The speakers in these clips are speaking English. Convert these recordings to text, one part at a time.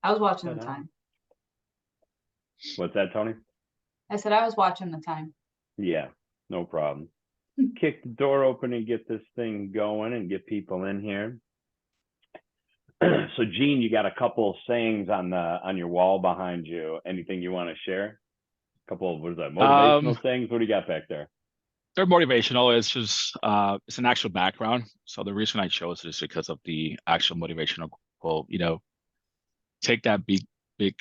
I was watching Right the on. time. What's that, Tony? I said I was watching the time. Yeah, no problem. Kick the door open and get this thing going and get people in here. So, Gene, you got a couple of sayings on your wall behind you. Anything you want to share? A couple of, what is that, motivational sayings? What do you got back there? They're motivational. It's just it's an actual background. So the reason I chose it is because of the actual motivational quote. Take that big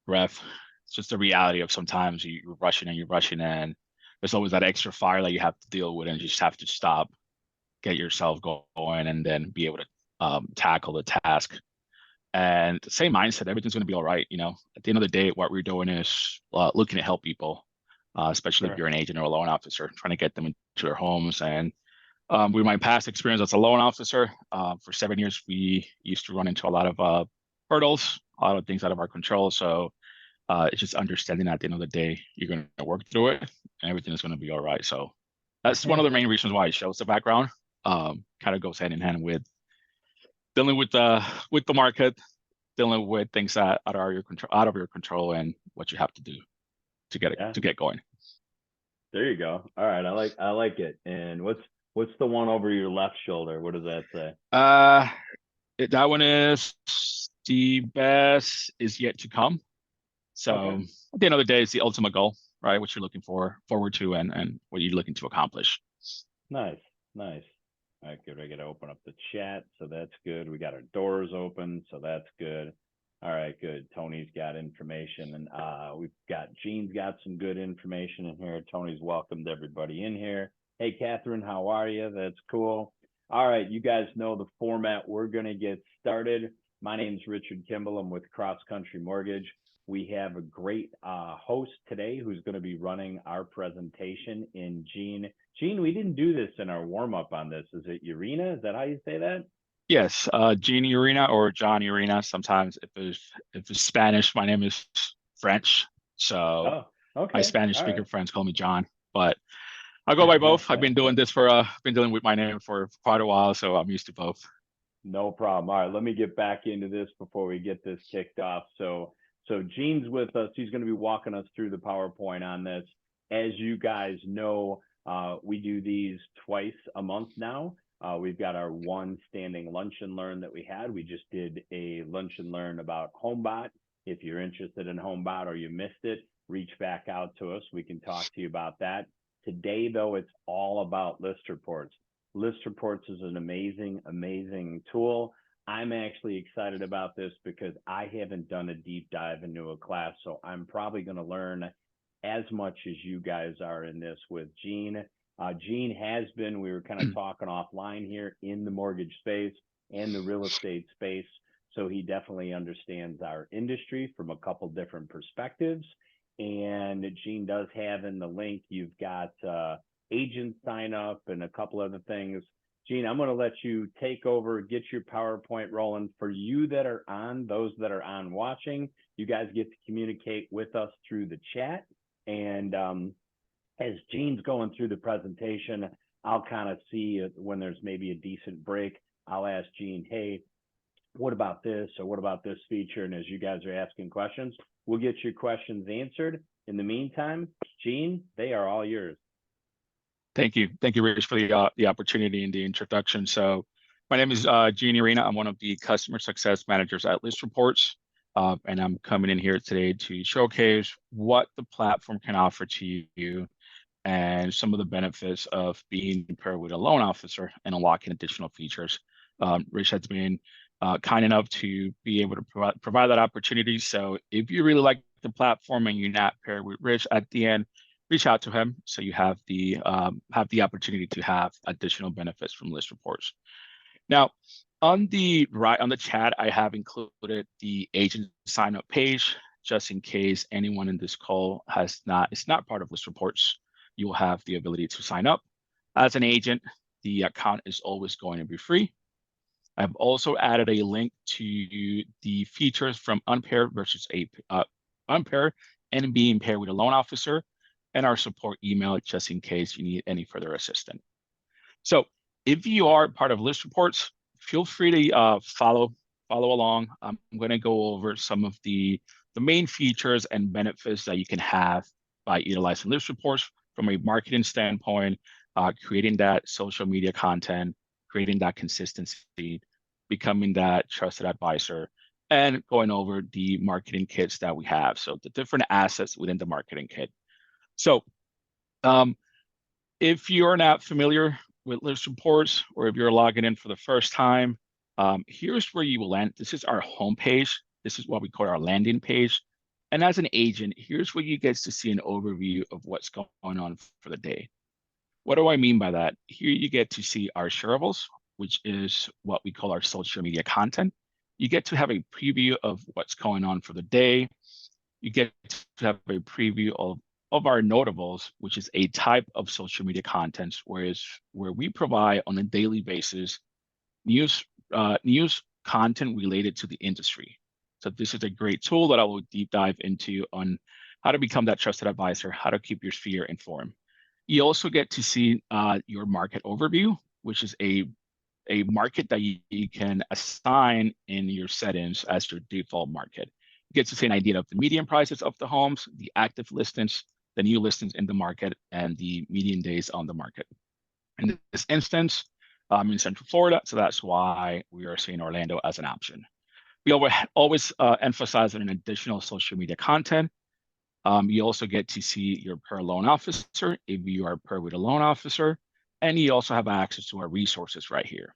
breath. It's just the reality of sometimes you're rushing and you're rushing, and there's always that extra fire that you have to deal with, and you just have to stop, get yourself going, and then be able to tackle the task. And the same mindset, everything's going to be all right. At the end of the day, what we're doing is looking to help people, especially if Sure. you're an agent or a loan officer, trying to get them into their homes. And with my past experience as a loan officer, for 7 years, we used to run into a lot of hurdles, a lot of things out of our control. So it's just understanding that at the end of the day, you're going to work through it and everything is going to be all right. So that's one of the main reasons why it shows the background. Kind of goes hand in hand with dealing with the market, dealing with things that are out of your control, and what you have to do to get going. There you go. All right, I like it. And what's the one over your left shoulder? What does that say? That one is the best is yet to come. So Okay. at the end of the day, it's the ultimate goal, right? What you're looking forward to, and what you're looking to accomplish. Nice. All right, good. I got to open up the chat, so that's good. We got our doors open, so that's good. All right, good. Tony's got information, and Gene's got some good information in here. Tony's welcomed everybody in here. Hey, Catherine, how are you? That's cool. All right, you guys know the format. We're going to get started. My name's Richard Kimball. I'm with CrossCountry Mortgage. We have a great host today who's going to be running our presentation in Gene. Gene, we didn't do this in our warm-up on this. Is it Urena? Is that how you say that? Yes, Gene Urena or John Urena. Sometimes if it's Spanish, my name is French. So okay. my Spanish All speaker right. friends call me John, but I'll go by both. I've been doing this been dealing with my name for quite a while, so I'm used to both. No problem. All right, let me get back into this before we get this kicked off. So Gene's with us. He's going to be walking us through the PowerPoint on this. As you guys know, we do these twice a month now. We've got our one standing lunch and learn that we had. We just did a lunch and learn about HomeBot. If you're interested in HomeBot or you missed it, reach back out to us. We can talk to you about that. Today, though, it's all about ListReports. ListReports is an amazing tool. I'm actually excited about this because I haven't done a deep dive into a class, so I'm probably going to learn as much as you guys are in this with Gene. Gene has been, we were kind of talking offline here, in the mortgage space and the real estate space, so he definitely understands our industry from a couple different perspectives. And Gene does have in the link, you've got agent sign up and a couple other things. Gene, I'm going to let you take over, get your PowerPoint rolling. For you that are on, those that are on watching, you guys get to communicate with us through the chat. And as Gene's going through the presentation, I'll kind of see when there's maybe a decent break. I'll ask Gene, hey, what about this or what about this feature? And as you guys are asking questions, we'll get your questions answered. In the meantime, Gene, they are all yours. Thank you, Rich, for the opportunity and the introduction. So, my name is Gene Urena. I'm one of the customer success managers at ListReports, and I'm coming in here today to showcase what the platform can offer to you and some of the benefits of being paired with a loan officer and unlocking additional features. Rich has been kind enough to be able to provide that opportunity. So if you really like the platform and you're not paired with Rich at the end, reach out to him so you have the opportunity to have additional benefits from ListReports. Now, on the chat, I have included the agent sign up page just in case anyone in this call is not part of ListReports. You will have the ability to sign up as an agent. The account is always going to be free. I've also added a link to the features from unpaired versus unpaired and being paired with a loan officer, and our support email just in case you need any further assistance. So if you are part of ListReports, feel free to follow follow along. I'm going to go over some of the main features and benefits that you can have by utilizing List Reports from a marketing standpoint, creating that social media content, creating that consistency, becoming that trusted advisor, and going over the marketing kits that we have. So the different assets within the marketing kit. So if you're not familiar with List Reports, or if you're logging in for the first time, here's where you will land. This is our homepage. This is what we call our landing page. And as an agent, here's where you get to see an overview of what's going on for the day. What do I mean by that? Here you get to see our shareables, which is what we call our social media content. You get to have a preview of what's going on for the day. You get to have a preview of our notables, which is a type of social media content, where we provide on a daily basis news content related to the industry. So this is a great tool that I will deep dive into on how to become that trusted advisor, how to keep your sphere informed. You also get to see your market overview, which is a market that you can assign in your settings as your default market. You get to see an idea of the median prices of the homes, the active listings, the new listings in the market, and the median days on the market. In this instance, I'm in Central Florida, so that's why we are seeing Orlando as an option. We always emphasize an additional social media content. You also get to see your per loan officer if you are per with a loan officer, and you also have access to our resources right here.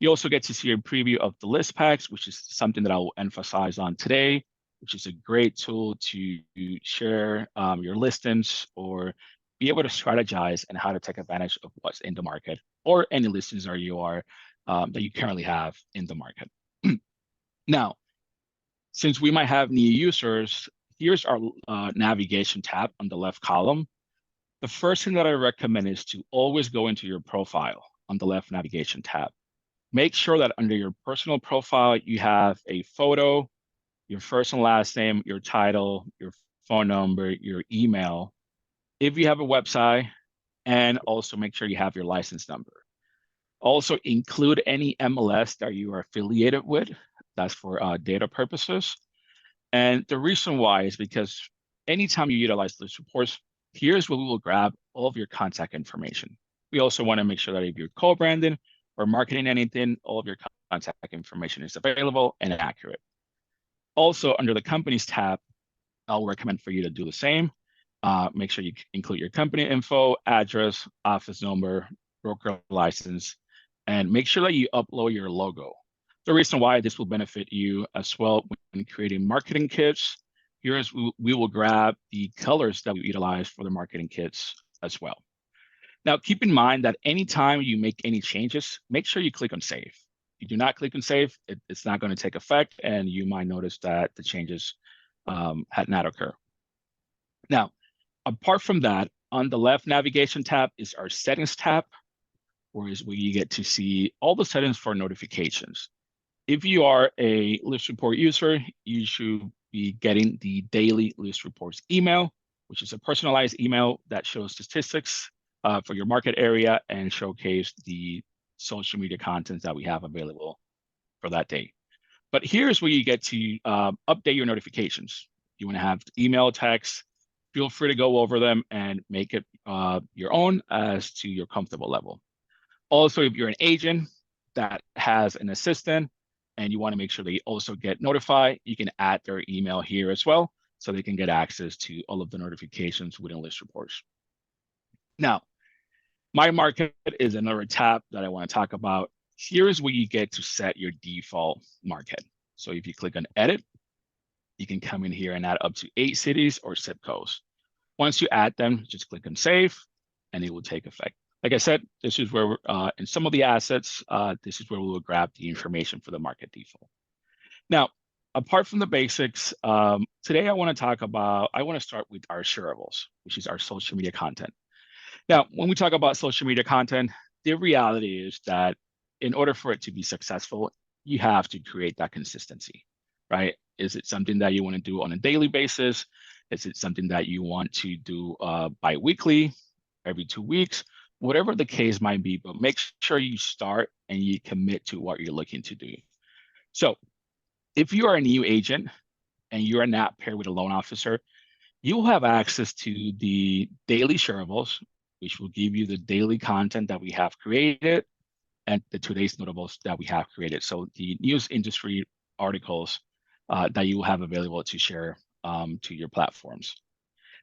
You also get to see a preview of the list packs, which is something that I will emphasize on today, which is a great tool to share your listings or be able to strategize and how to take advantage of what's in the market or any listings that you currently have in the market. Now, since we might have new users, here's our navigation tab on the left column. The first thing that I recommend is to always go into your profile on the left navigation tab. Make sure that under your personal profile, you have a photo, your first and last name, your title, your phone number, your email, if you have a website, and also make sure you have your license number. Also include any MLS that you are affiliated with. That's for data purposes. And the reason why is because anytime you utilize List Reports, here's where we will grab all of your contact information. We also want to make sure that if you're co-branding or marketing anything, all of your contact information is available and accurate. Also, under the companies tab, I'll recommend for you to do the same. Make sure you include your company info, address, office number, broker license, and make sure that you upload your logo. The reason why this will benefit you as well when creating marketing kits, here is we will grab the colors that we utilize for the marketing kits as well. Now, keep in mind that anytime you make any changes, make sure you click on save. If you do not click on save, it's not going to take effect, and you might notice that the changes had not occurred. Now, apart from that, on the left navigation tab is our settings tab, where you get to see all the settings for notifications. If you are a List Report user, you should be getting the daily List Reports email, which is a personalized email that shows statistics for your market area and showcase the social media content that we have available for that day. But here's where you get to update your notifications. You want to have email, text, feel free to go over them and make it your own as to your comfortable level. Also, if you're an agent that has an assistant and you want to make sure they also get notified, you can add their email here as well, so they can get access to all of the notifications within List Reports. Now, My Market is another tab that I want to talk about. Here's where you get to set your default market. So if you click on Edit, you can come in here and add up to 8 cities or zip codes. Once you add them, just click on Save, and it will take effect. Like I said, this is where in some of the assets, this is where we will grab the information for the market default. Now, apart from the basics, today I want to start with our shareables, which is our social media content. Now, when we talk about social media content, the reality is that in order for it to be successful, you have to create that consistency, right? Is it something that you want to do on a daily basis? Is it something that you want to do bi-weekly, every 2 weeks? Whatever the case might be, but make sure you start and you commit to what you're looking to do. So If you are a new agent and you are not paired with a loan officer, you will have access to the daily shareables, which will give you the daily content that we have created and the today's notables that we have created. So the news industry articles that you will have available to share to your platforms.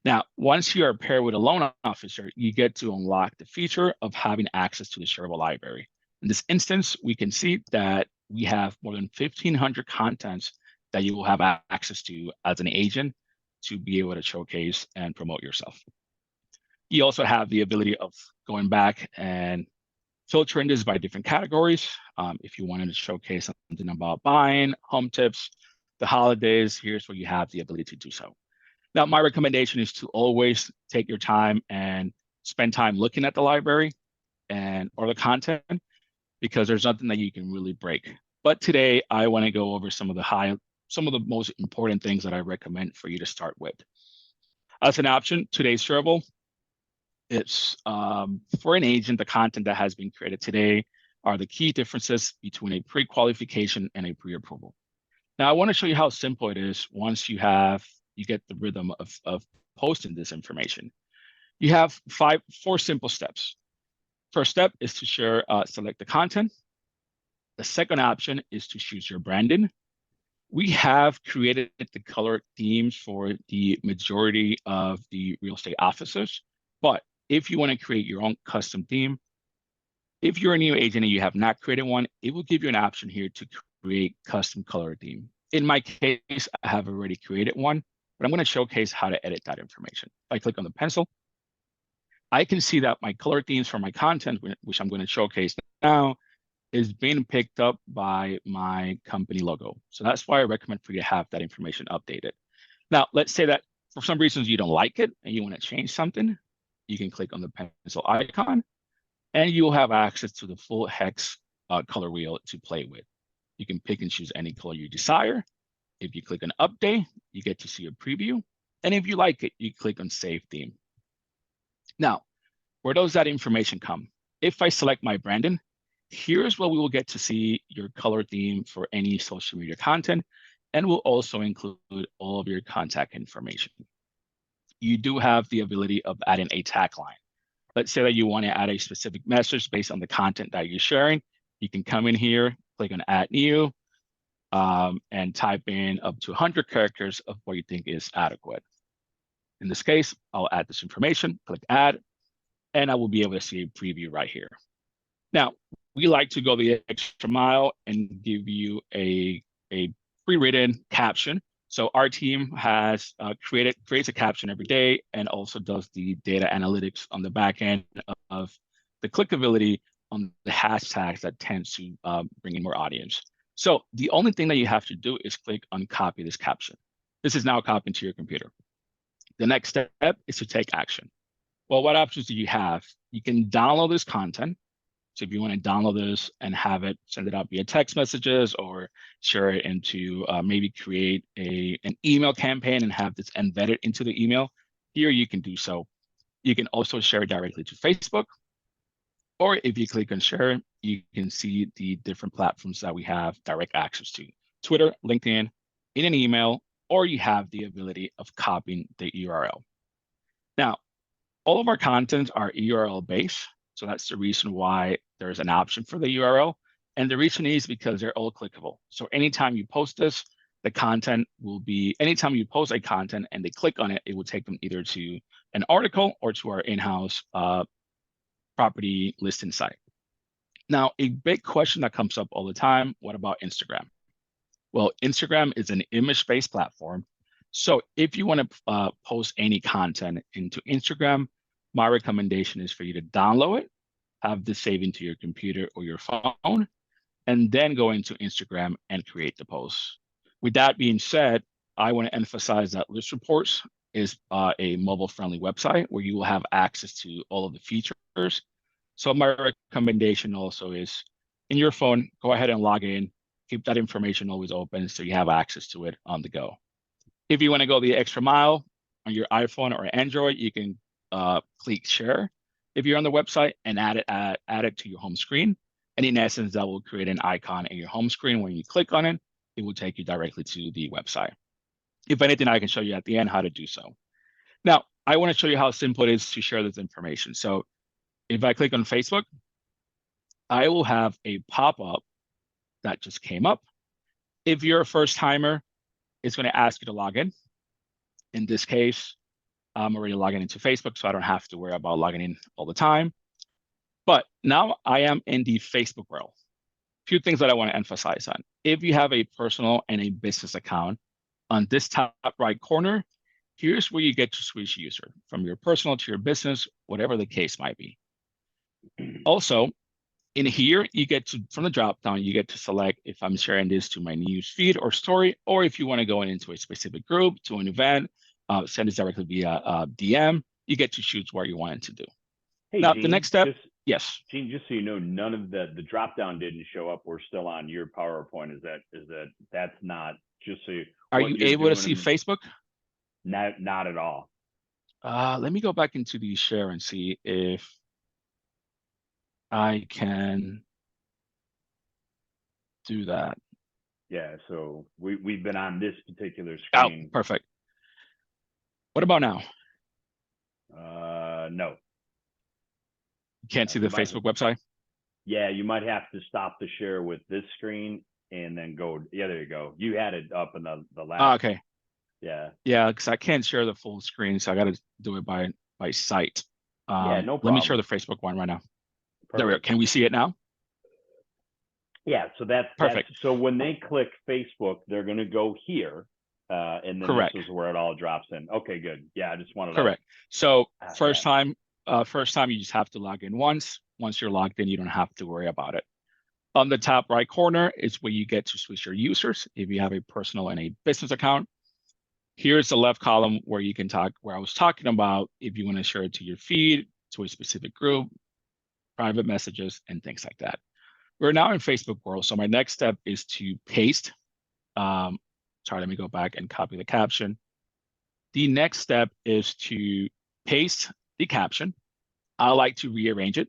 Now, once you are paired with a loan officer, you get to unlock the feature of having access to the shareable library. In this instance, we can see that we have more than 1,500 contents that you will have access to as an agent to be able to showcase and promote yourself. You also have the ability of going back and filtering this by different categories. If you wanted to showcase something about buying, home tips, the holidays, here's where you have the ability to do so. Now, my recommendation is to always take your time and spend time looking at the library or the content, because there's nothing that you can really break. But today, I want to go over some of the most important things that I recommend for you to start with. As an option, today's shareable, it's for an agent, the content that has been created today are the key differences between a pre-qualification and a pre-approval. Now, I want to show you how simple it is once you get the rhythm of posting this information. You have four simple steps. First step is to select the content. The second option is to choose your branding. We have created the color themes for the majority of the real estate offices, but if you want to create your own custom theme, if you're a new agent and you have not created one, it will give you an option here to create custom color theme. In my case, I have already created one, but I'm going to showcase how to edit that information. If I click on the pencil, I can see that my color themes for my content, which I'm going to showcase now, is being picked up by my company logo. So that's why I recommend for you to have that information updated. Now, let's say that for some reasons you don't like it and you want to change something, you can click on the pencil icon and you'll have access to the full hex color wheel to play with. You can pick and choose any color you desire. If you click on update, you get to see a preview. And if you like it, you click on save theme. Now, where does that information come? If I select my branding, here's where we will get to see your color theme for any social media content, and will also include all of your contact information. You do have the ability of adding a tagline. Let's say that you want to add a specific message based on the content that you're sharing. You can come in here, click on add new, and type in up to 100 characters of what you think is adequate. In this case, I'll add this information, click add, and I will be able to see a preview right here. Now, we like to go the extra mile and give you a pre-written caption. So our team has creates a caption every day and also does the data analytics on the back end of the clickability on the hashtags that tends to bring in more audience. So the only thing that you have to do is click on copy this caption. This is now copied to your computer. The next step is to take action. Well, what options do you have? You can download this content. So if you want to download this and have it, send it out via text messages or share it into maybe create an email campaign and have this embedded into the email, here you can do so. You can also share it directly to Facebook. Or if you click on share, you can see the different platforms that we have direct access to. Twitter, LinkedIn, in an email, or you have the ability of copying the URL. Now, all of our contents are URL based. So that's the reason why there's an option for the URL. And the reason is because they're all clickable. So anytime you post this, the content will be, anytime you post a content and they click on it, it will take them either to an article or to our in-house property listing site. Now, a big question that comes up all the time, what about Instagram? Well, Instagram is an image-based platform. So if you want to post any content into Instagram, my recommendation is for you to download it, have this saved into your computer or your phone, and then go into Instagram and create the post. With that being said, I want to emphasize that ListReports is a mobile-friendly website where you will have access to all of the features. So my recommendation also is in your phone, go ahead and log in, keep that information always open so you have access to it on the go. If you want to go the extra mile on your iPhone or Android, you can click share if you're on the website and add it to your home screen. And in essence, that will create an icon in your home screen when you click on it. it will take you directly to the website. If anything, I can show you at the end how to do so. Now, I want to show you how simple it is to share this information. So if I click on Facebook, I will have a pop-up that just came up. If you're a first timer, it's going to ask you to log in. In this case, I'm already logging into Facebook, so I don't have to worry about logging in all the time. But now I am in the Facebook world. Few things that I want to emphasize on. If you have a personal and a business account, on this top right corner, here's where you get to switch user from your personal to your business, whatever the case might be. Also, in here, you get to, from the drop down, you get to select if I'm sharing this to my news feed or story, or if you want to go into a specific group, to an event, send this directly via DM, you get to choose what you want it to do. Hey, Now, Gene, the next step, yes. Gene, just so you know, none of the drop down didn't show up. We're still on your PowerPoint. That's not just so you. Are you able to see Facebook? Not at all. Let me go back into the share and see if I can do that. Yeah, so we've been on this particular Oh, screen. perfect. What about now? No. You can't see the Facebook website? Yeah, you might have to stop the share with this screen and then go. Yeah, there you go. You had it up in the last. Oh, okay. Yeah. Yeah, because I can't share the full screen, so I got to do it by site. Yeah, no problem. Let me share the Facebook one right now. Perfect. There we go. Can we see it now? Yeah, so that's perfect. So when they click Facebook, they're going to go here, and then Correct. This is where it all drops in. Okay, good. Yeah, I just wanted to. Correct. So first yeah. time you just have to log in once. Once you're logged in, you don't have to worry about it. On the top right corner is where you get to switch your users if you have a personal and a business account. Here's the left column where you can talk, where I was talking about if you want to share it to your feed, to a specific group, private messages, and things like that. We're now in Facebook world. So my next step is to paste. Sorry, let me go back and copy the caption. The next step is to paste the caption. I like to rearrange it.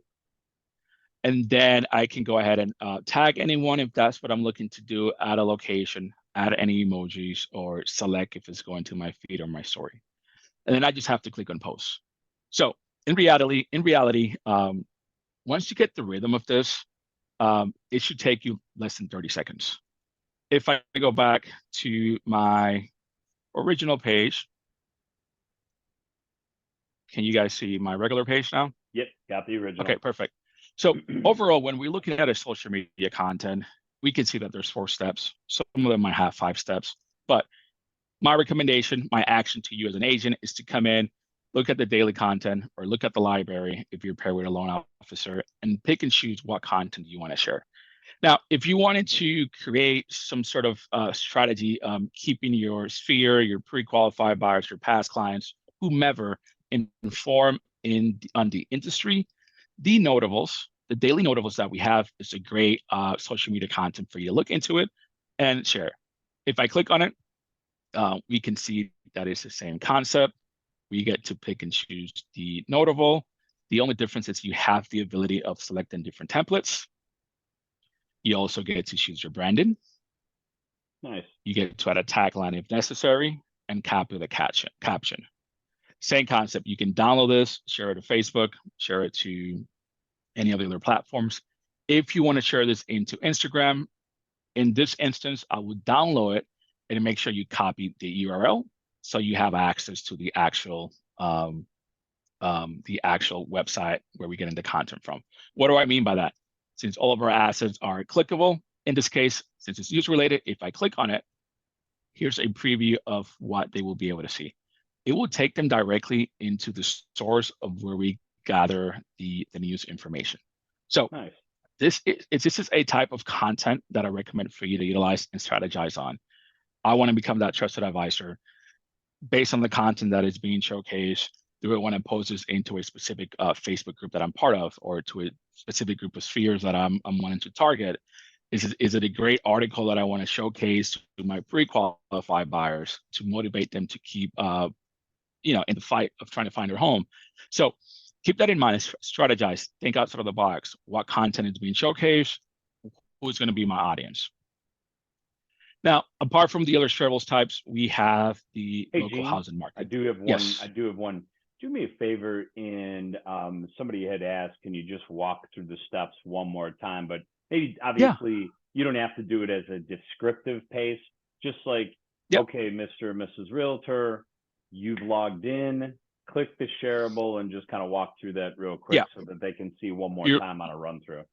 And then I can go ahead and tag anyone if that's what I'm looking to do, add a location, add any emojis, or select if it's going to my feed or my story. And then I just have to click on post. So in reality, once you get the rhythm of this, it should take you less than 30 seconds. If I go back to my original page, can you guys see my regular page now? Yep, got the original. Okay, perfect. So overall, when we're looking at a social media content, we can see that there's 4 steps. Some of them might have 5 steps, but my recommendation, my action to you as an agent is to come in, look at the daily content or look at the library if you're paired with a loan officer, and pick and choose what content you want to share. Now, if you wanted to create some sort of strategy, keeping your sphere, your pre-qualified buyers, your past clients, whomever, informed on the industry, the notables, the daily notables that we have is a great social media content for you to look into it and share. If I click on it, we can see that it's the same concept. We get to pick and choose the notable. The only difference is you have the ability of selecting different templates. You also get to choose your branding. Nice. You get to add a tagline if necessary and copy the caption. Same concept. You can download this, share it to Facebook, share it to any of the other platforms. If you want to share this into Instagram, in this instance, I would download it and make sure you copy the URL so you have access to the actual website where we get into content from. What do I mean by that? Since all of our assets are clickable, in this case, since it's user related, if I click on it, here's a preview of what they will be able to see. It will take them directly into the source of where we gather the news information. So nice. This is a type of content that I recommend for you to utilize and strategize on. I want to become that trusted advisor based on the content that is being showcased. Do it when I post this into a specific Facebook group that I'm part of, or to a specific group of spheres that I'm wanting to target. Is it a great article that I want to showcase to my pre-qualified buyers to motivate them to keep in the fight of trying to find their home? So keep that in mind. Strategize. Think outside of the box. What content is being showcased? Who's going to be my audience? Now, apart from the other shareables types, we have the Hey, local Gene, housing market. I do have one. Yes. I do have one. Do me a favor, and somebody had asked, can you just walk through the steps one more time? But maybe Yeah. obviously you don't have to do it as a descriptive pace. Just like, Yep. okay, Mr. or Mrs. Realtor, you've logged in, click the shareable, and just kind of walk through that real quick so that they can see one more time on a run through.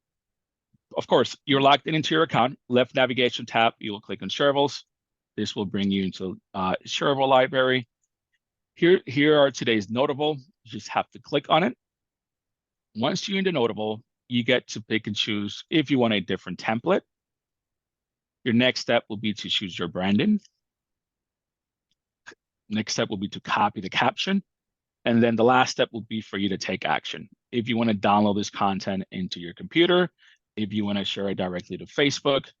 Of course, you're logged into your account. Left navigation tab, you will click on shareables. This will bring you into shareable library. Here are today's notable. You just have to click on it. Once you're in the notable, you get to pick and choose if you want a different template. Your next step will be to choose your branding. Next step will be to copy the caption. And then the last step will be for you to take action. If you want to download this content into your computer, if you want to share it directly to Facebook,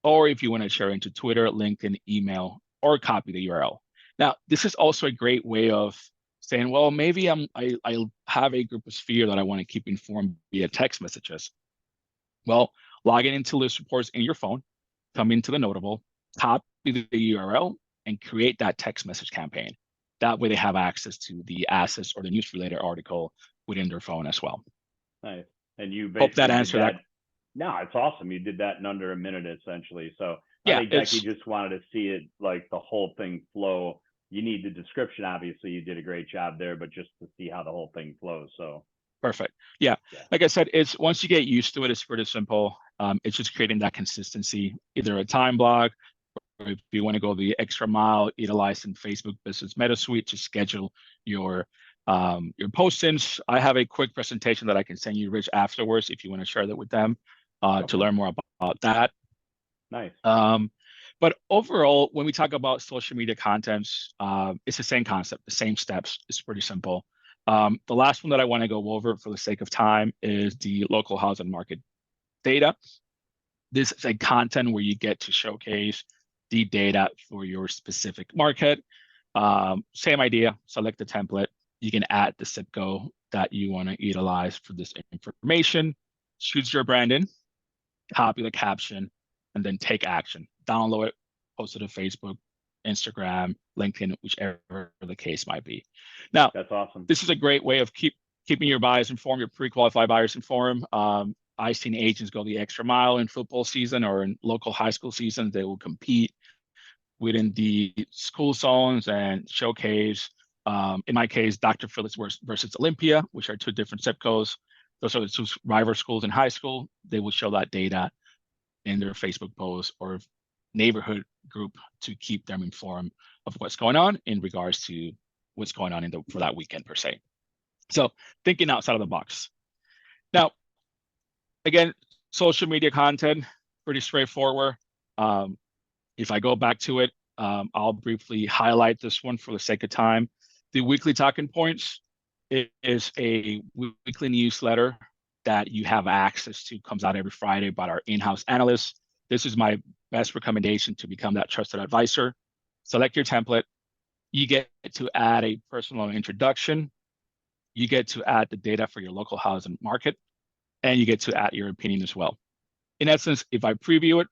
or if you want to share it into Twitter, LinkedIn, email, or copy the URL. Now, this is also a great way of saying, well, maybe I have a group of Sphere that I want to keep informed via text messages. Well, logging into ListReports in your phone, come into the notable, copy the URL, and create that text message campaign. That way they have access to the assets or the news related article within their phone as well. Nice. And you Hope that basically answered that. No, it's awesome. You did that in under a minute, essentially. So Yeah, I think Jackie just wanted to see it, like the whole thing flow. You need the description, obviously. You did a great job there, but just to see how the whole thing flows. So perfect. Yeah. Like I said, it's once you get used to it, it's pretty simple. It's just creating that consistency, either a time block, or if you want to go the extra mile, utilize in Facebook Business Meta Suite to schedule your postings. I have a quick presentation that I can send you, Rich, afterwards if you want to share that with them to learn more about that. Nice. But overall, when we talk about social media contents, it's the same concept, the same steps. It's pretty simple. The last one that I want to go over for the sake of time is the local housing market data. This is a content where you get to showcase the data for your specific market. Same idea, select the template. You can add the zip code that you want to utilize for this information, choose your branding, copy the caption, and then take action. Download it, post it to Facebook, Instagram, LinkedIn, whichever the case might be. Now, that's awesome. This is a great way of keeping your buyers informed, your pre-qualified buyers informed. I've seen agents go the extra mile in football season or in local high school season. They will compete within the school zones and showcase. In my case, Dr. Phillips versus Olympia, which are two different zip codes. Those are the two rival schools in high school. They will show that data in their Facebook post or neighborhood group to keep them informed of what's going on in regards to what's going on for that weekend per se. So thinking outside of the box. Now, again, social media content, pretty straightforward. If I go back to it, I'll briefly highlight this one for the sake of time. The weekly talking points is a weekly newsletter that you have access to, comes out every Friday by our in-house analysts. This is my best recommendation to become that trusted advisor. Select your template. You get to add a personal introduction. You get to add the data for your local housing market, and you get to add your opinion as well. In essence, if I preview it,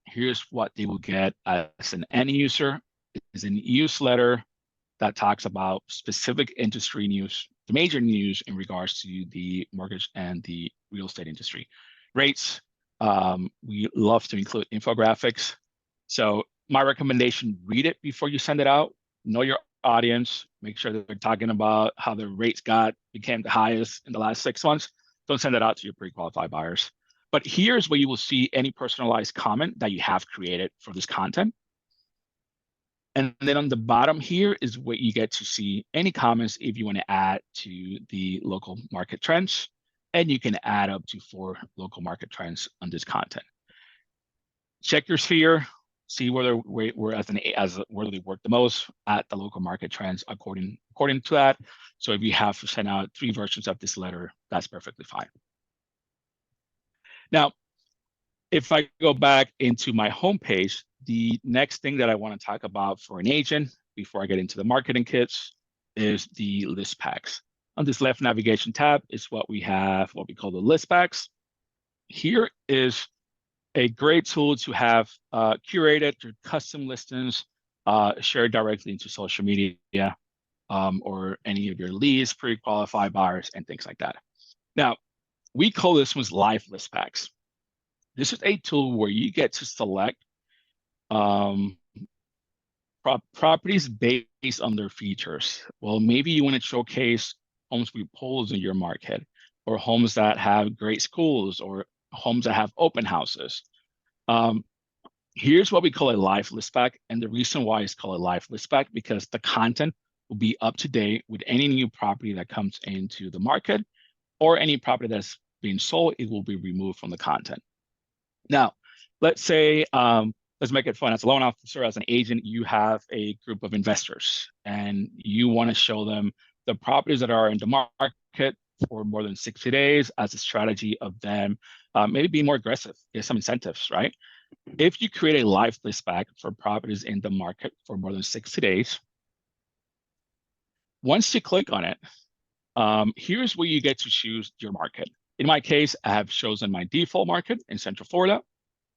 here's what they will get as an end user. It's a newsletter that talks about specific industry news, the major news in regards to the mortgage and the real estate industry. Rates, we love to include infographics. So my recommendation, read it before you send it out. Know your audience, make sure that they're talking about how the rates became the highest in the last 6 months. Don't send that out to your pre-qualified buyers. But here's where you will see any personalized comment that you have created for this content. And then on the bottom here is where you get to see any comments if you want to add to the local market trends. And you can add up to 4 local market trends on this content. Check your sphere, see whether they work the most at the local market trends according to that. So if you have to send out 3 versions of this letter, that's perfectly fine. Now, if I go back into my homepage, the next thing that I want to talk about for an agent before I get into the marketing kits is the list packs. On this left navigation tab is what we have, what we call the list packs. Here is a great tool to have curated your custom listings, shared directly into social media, or any of your leads, pre-qualified buyers, and things like that. Now, we call this one's live list packs. This is a tool where you get to select properties based on their features. Well, maybe you want to showcase homes with pools in your market, or homes that have great schools, or homes that have open houses. Here's what we call a live list pack. And the reason why it's called a live list pack, because the content will be up to date with any new property that comes into the market, or any property that's being sold, it will be removed from the content. Now, let's say, let's make it fun. As a loan officer, as an agent, you have a group of investors and you want to show them the properties that are in the market for more than 60 days as a strategy of them maybe being more aggressive, get some incentives, right? If you create a live list pack for properties in the market for more than 60 days, once you click on it, here's where you get to choose your market. In my case, I have chosen my default market in Central Florida,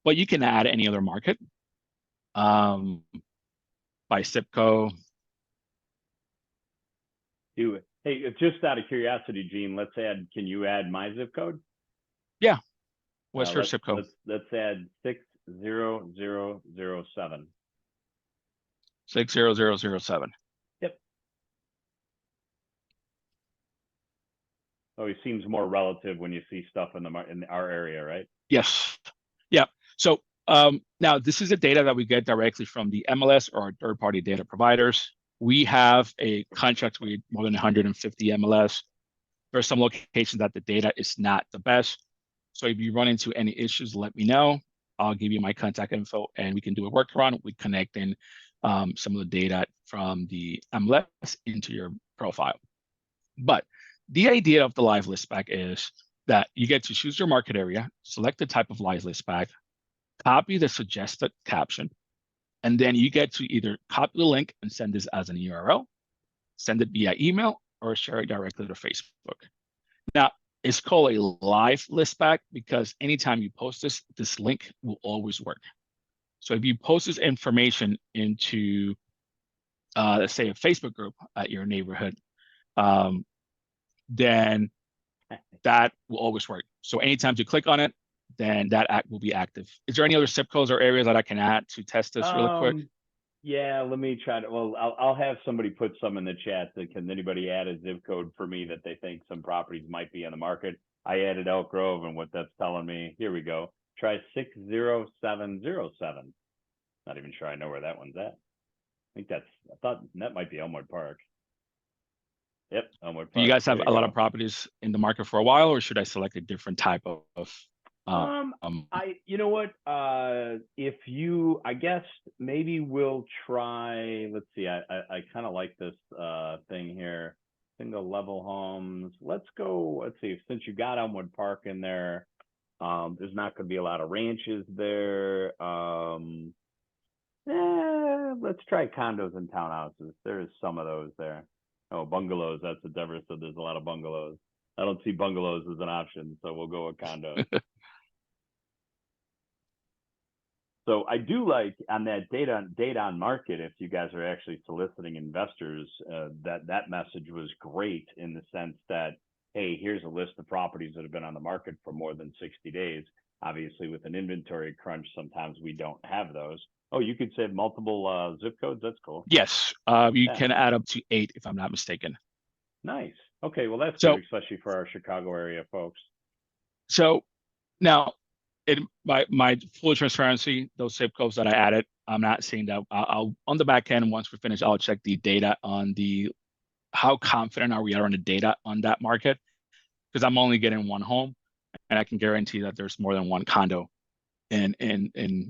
but you can add any other market by zip code. Do it. Hey, just out of curiosity, Gene, let's add, can you add my zip code? Yeah. What's your zip code? Let's add 60007. 60007. Yep. Oh, it seems more relative when you see stuff in our area, right? Yes. Yeah. So now this is the data that we get directly from the MLS or third-party data providers. We have a contract with more than 150 MLS. There are some locations that the data is not the best. So if you run into any issues, let me know. I'll give you my contact info and we can do a workaround with connecting some of the data from the MLS into your profile. But the idea of the live list pack is that you get to choose your market area, select the type of live list pack, copy the suggested caption, and then you get to either copy the link and send this as an URL, send it via email, or share it directly to Facebook. Now, it's called a live list pack because anytime you post this link will always work. So if you post this information into, let's say, a Facebook group at your neighborhood, then that will always work. So anytime you click on it, then that act will be active. Is there any other zip codes or areas that I can add to test this really quick? Yeah, let me try to, well, I'll have somebody put some in the chat. Can anybody add a zip code for me that they think some properties might be on the market? I added Elk Grove, and what that's telling me, here we go. Try 60707. Not even sure I know where that one's at. I thought that might be Elmwood Park. Yep, Elmwood Park. Do you guys have a lot of properties in the market for a while, or should I select a different type of you know what, if you, I guess maybe we'll try, let's see, I kind of like this thing here, single level homes. Let's see, since you got Elmwood Park in there, there's not going to be a lot of ranches there. Let's try condos and townhouses. There's some of those there. Oh, bungalows, that's what Deborah said, there's a lot of bungalows. I don't see bungalows as an option, so we'll go with condos. So I do like on that data on market, if you guys are actually soliciting investors, that message was great in the sense that, hey, here's a list of properties that have been on the market for more than 60 days. Obviously, with an inventory crunch, sometimes we don't have those. Oh, you could say multiple zip codes. That's cool. Yes, you can add up to 8 if I'm not mistaken. Nice. Okay, well, that's good, especially for our Chicago area folks. So now, in my full transparency, those zip codes that I added, I'm not seeing that. I'll on the back end, once we finish, I'll check the data on how confident are we on the data on that market, because I'm only getting one home, and I can guarantee that there's more than one condo in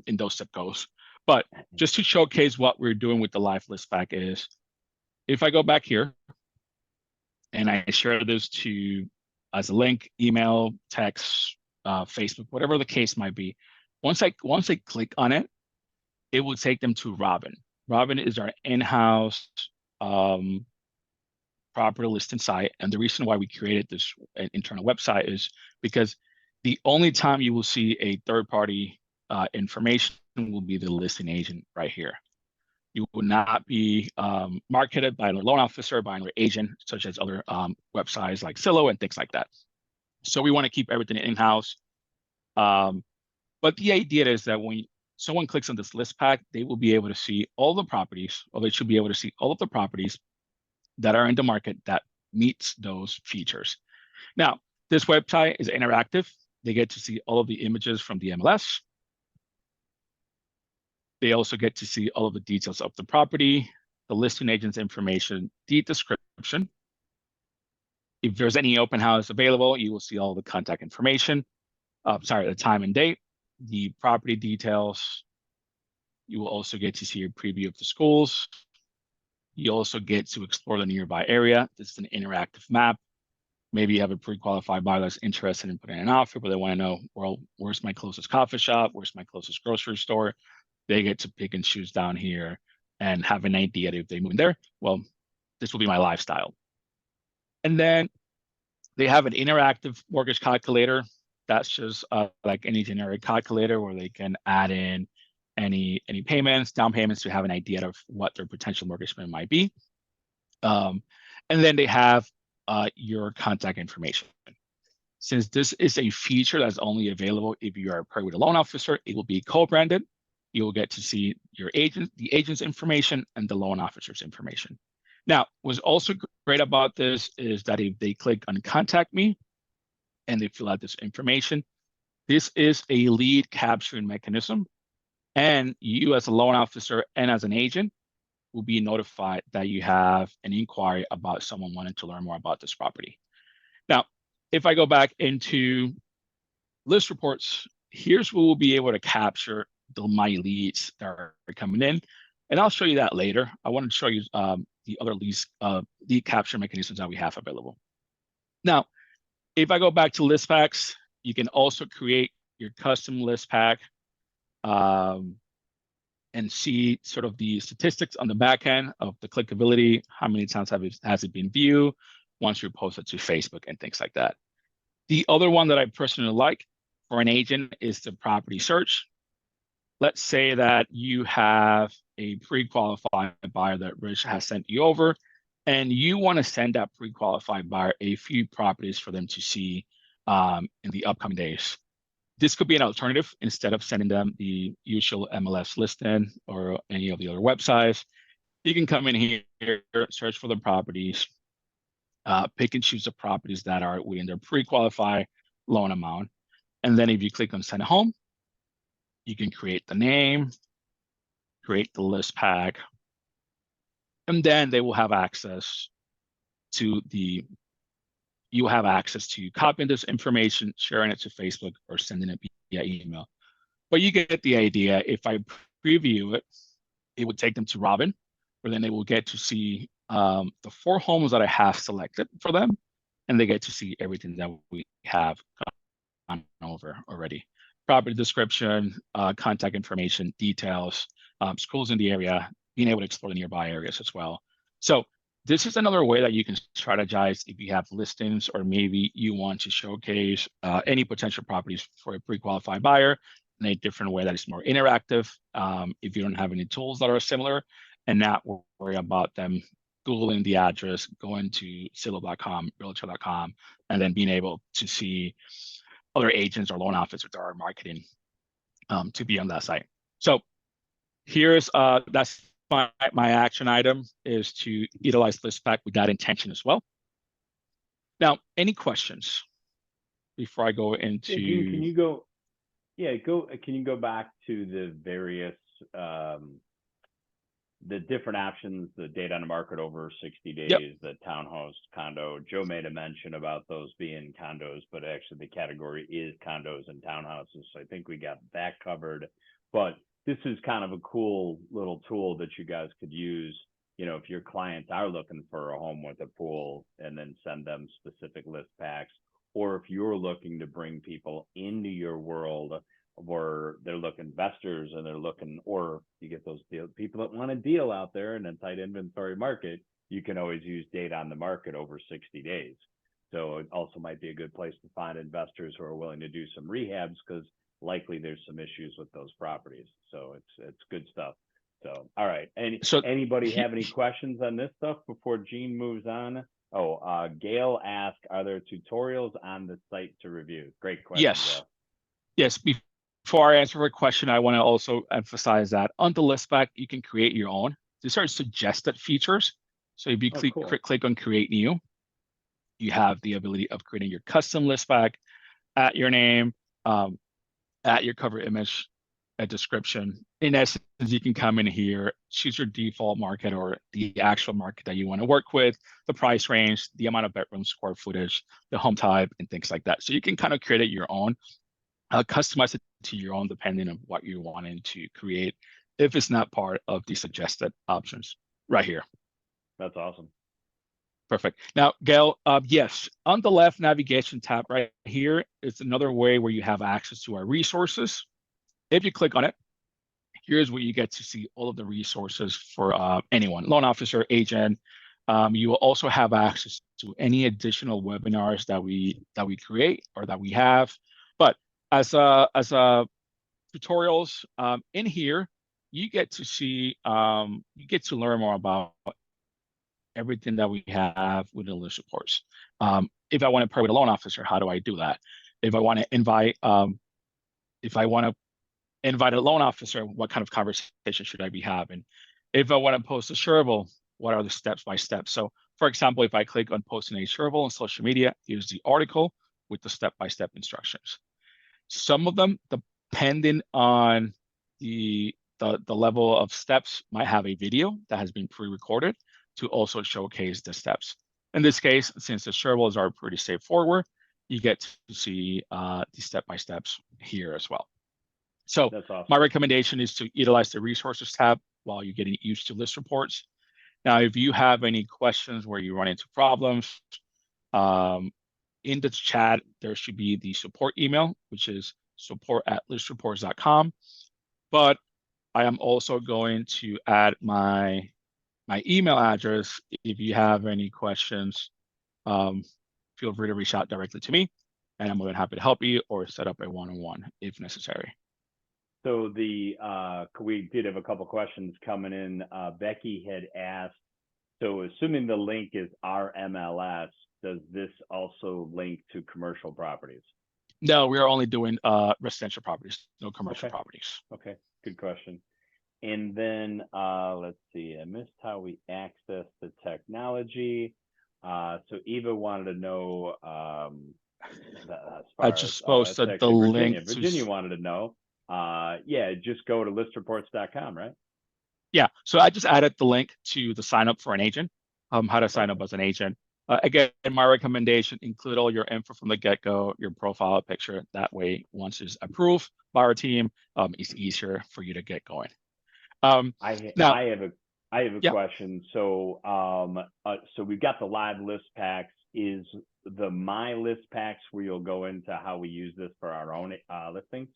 those zip codes. But just to showcase what we're doing with the live list pack is, if I go back here and I share this to as a link, email, text, Facebook, whatever the case might be. Once I click on it, it will take them to Robin. Robin is our in-house property listing site. And the reason why we created this internal website is because the only time you will see a third-party information will be the listing agent right here. You will not be marketed by a loan officer, by an agent, such as other websites like Zillow and things like that. So we want to keep everything in-house. But the idea is that when someone clicks on this list pack, they will be able to see all the properties, or they should be able to see all of the properties that are in the market that meets those features. Now, this website is interactive. They get to see all of the images from the MLS. They also get to see all of the details of the property, the listing agent's information, the description. If there's any open house available, you will see all the contact information. The time and date, the property details. You will also get to see a preview of the schools. You also get to explore the nearby area. This is an interactive map. Maybe you have a pre-qualified buyer that's interested in putting an offer, but they want to know, well, where's my closest coffee shop? Where's my closest grocery store? They get to pick and choose down here and have an idea that if they move in there, well, this will be my lifestyle. And then they have an interactive mortgage calculator. That's just like any generic calculator where they can add in any payments, down payments, to have an idea of what their potential mortgage payment might be. And then they have your contact information. Since this is a feature that's only available if you are paired with a loan officer, it will be co-branded. You will get to see your agent, the agent's information, and the loan officer's information. Now, what's also great about this is that if they click on contact me and they fill out this information, this is a lead capturing mechanism. And you as a loan officer and as an agent will be notified that you have an inquiry about someone wanting to learn more about this property. Now, if I go back into list reports, here's where we'll be able to capture my leads that are coming in. And I'll show you that later. I want to show you the other lead capture mechanisms that we have available. Now, if I go back to list packs, you can also create your custom list pack and see sort of the statistics on the back end of the clickability, how many times has it been viewed once you post it to Facebook and things like that. The other one that I personally like for an agent is the property search. Let's say that you have a pre-qualified buyer that Rich has sent you over, and you want to send that pre-qualified buyer a few properties for them to see in the upcoming days. This could be an alternative instead of sending them the usual MLS listing or any of the other websites. You can come in here, search for the properties, pick and choose the properties that are within their pre-qualified loan amount. And then if you click on send home, you can create the name, create the list pack, and then they will have access to copying this information, sharing it to Facebook, or sending it via email. But you get the idea. If I preview it, it would take them to Robin, where then they will get to see the 4 homes that I have selected for them, and they get to see everything that we have gone over already. Property description, contact information, details, schools in the area, being able to explore the nearby areas as well. So this is another way that you can strategize if you have listings, or maybe you want to showcase any potential properties for a pre-qualified buyer in a different way that is more interactive. If you don't have any tools that are similar, and not worry about them Googling the address, going to Zillow.com, Realtor.com, and then being able to see other agents or loan officers that are marketing to be on that site. So here's that's my action item, is to utilize ListPack with that intention as well. Now, any questions before I go into? Can you go? Yeah, Can you go back to the various the different options, the data on the market over 60 days, yep. The townhouse, condo. Joe made a mention about those being condos, but actually the category is condos and townhouses. So I think we got that covered. But this is kind of a cool little tool that you guys could use, you know, if your clients are looking for a home with a pool, and then send them specific list packs, or if you're looking to bring people into your world, where they're looking investors and they're looking, or you get those people that want a deal out there in a tight inventory market, you can always use data on the market over 60 days. So it also might be a good place to find investors who are willing to do some rehabs, because likely there's some issues with those properties. So it's good stuff. So, all right. So Anybody have any questions on this stuff before Gene moves on? Oh, Gail asked, are there tutorials on the site to review? Great question, yes, Gail. yes. Before I answer her question, I want to also emphasize that on the list back, you can create your own. These are suggested features. So if you Oh, cool. click on create new, you have the ability of creating your custom list back at your name, at your cover image, a description. In essence, you can come in here, choose your default market or the actual market that you want to work with, the price range, the amount of bedroom square footage, the home type, and things like that. So you can kind of create it your own, customize it to your own depending on what you're wanting to create if it's not part of the suggested options right here. That's awesome. Perfect. Now, Gail, yes, on the left navigation tab right here is another way where you have access to our resources. If you click on it, here's where you get to see all of the resources for anyone, loan officer, agent. You will also have access to any additional webinars that we create or that we have. But as tutorials in here, you get to see, you get to learn more about everything that we have within ListReports. If I want to pair with a loan officer, how do I do that? If I want to invite, if I want to invite a loan officer, what kind of conversation should I be having? If I want to post a shareable, what are the steps by steps? So for example, if I click on posting a shareable on social media, here's the article with the step-by-step instructions. Some of them, depending on the level of steps, might have a video that has been pre-recorded to also showcase the steps. In this case, since the shareables are pretty straightforward, you get to see the step-by-steps here as well. So That's awesome. my recommendation is to utilize the resources tab while you're getting used to ListReports. Now, if you have any questions where you run into problems, in the chat, there should be the support email, which is support@listreports.com. But I am also going to add my email address. If you have any questions, feel free to reach out directly to me, and I'm more than happy to help you or set up a one-on-one if necessary. So we did have a couple questions coming in. Becky had asked, so assuming the link is RMLS, does this also link to commercial properties? No, we are only doing residential properties, no commercial properties. Okay, good question. And then let's see, I missed how we access the technology. So Eva wanted to know I just posted the link. Virginia wanted to know. Yeah, just go to listreports.com, right? Yeah, so I just added the link to the sign up for an agent, how to sign up as an agent. Again, my recommendation, include all your info from the get-go, your profile picture. That way, once it's approved by our team, it's easier for you to get going. I Now, have a question. So so we've got the live list packs. Is the my list packs where you'll go into how we use this for our own listings?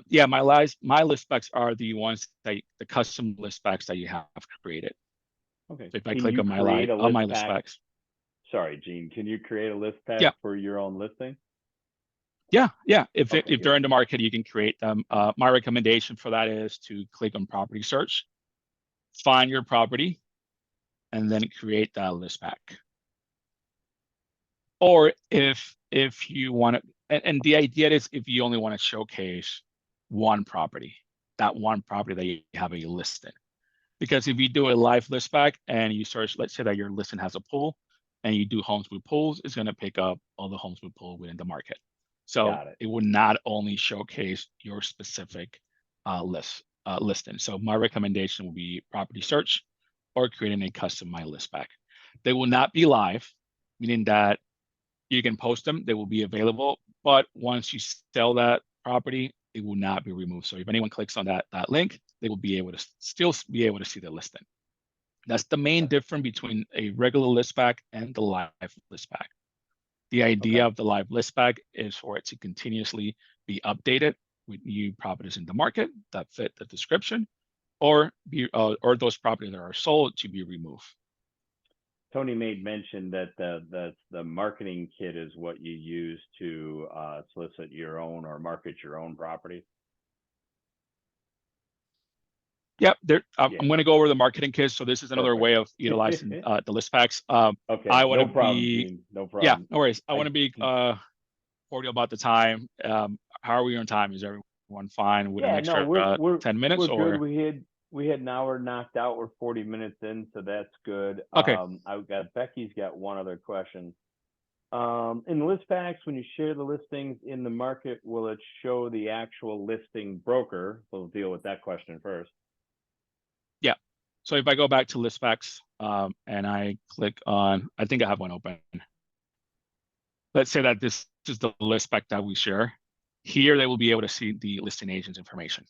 yeah, my list specs are the ones that the custom list specs that you have created. Okay. So if I click on my list specs. Sorry, Gene, can you create a list pack for your own listing? Yeah. If they're in the market, you can create them. My recommendation for that is to click on property search, find your property, and then create that list pack. Or if you want to, and the idea is if you only want to showcase one property, that one property that you have a listing. Because if you do a live list pack and you search, let's say that your listing has a pool and you do homes with pools, it's going to pick up all the homes with pool within the market. So it would not only showcase your specific listing. So my recommendation will be property search or creating a custom my list pack. They will not be live, meaning that you can post them, they will be available, but once you sell that property, it will not be removed. So if anyone clicks on that link, they will be able to still be able to see the listing. That's the main difference between a regular list pack and the live list pack. The idea of the live list pack is for it to continuously be updated with new properties in the market that fit the description, or those properties that are sold to be removed. Tony made mention that the marketing kit is what you use to solicit your own or market your own property. Yep, Yeah. I'm going to go over the marketing kit. So this is another Perfect. way of utilizing the list packs. Okay, I want no to problem, be, Gene. No yeah, problem. no worries. I want to be cordial about the time. How are we on time? Is everyone fine with an Yeah, extra no, we're 10 minutes good. or? We had an hour knocked out. We're 40 minutes in, so that's good. Okay. I've got Becky's got one other question. In the list packs, when you share the listings in the market, will it show the actual listing broker? We'll deal with that question first. Yeah. So if I go back to list packs and I click on, I think I have one open. Let's say that this is the list pack that we share. Here, they will be able to see the listing agent's information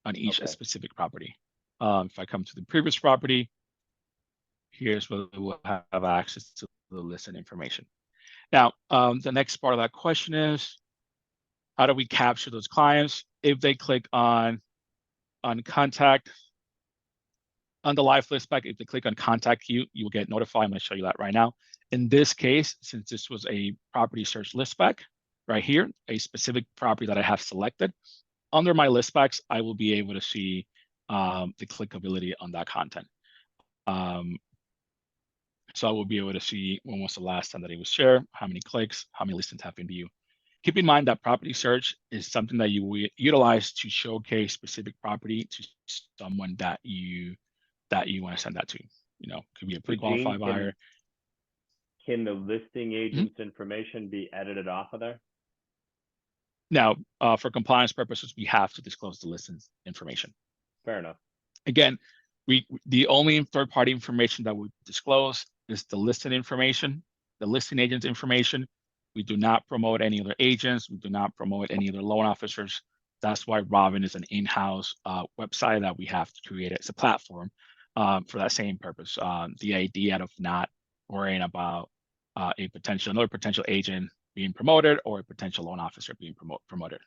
on each specific property. If I come to the previous property, here's where we will have access to the listing information. Now, the next part of that question is, how do we capture those clients? If they click on contact, on the live list pack, if they click on contact you, you will get notified. I'm going to show you that right now. In this case, since this was a property search list pack, right here, a specific property that I have selected, under my list packs, I will be able to see the clickability on that content. So I will be able to see when was the last time that it was shared, how many clicks, how many listings have been viewed. Keep in mind that property search is something that you will utilize to showcase specific property to someone that you want to send that to. You know, could be a pre-qualified buyer. Can the listing agent's information be edited off of there? Now, for compliance purposes, we have to disclose the listings information. Fair enough. Again, the only third-party information that we disclose is the listing information, the listing agent's information. We do not promote any other agents. We do not promote any other loan officers. That's why Robin is an in-house website that we have to create as a platform for that same purpose. The idea of not worrying about another potential agent being promoted or a potential loan officer being promoted.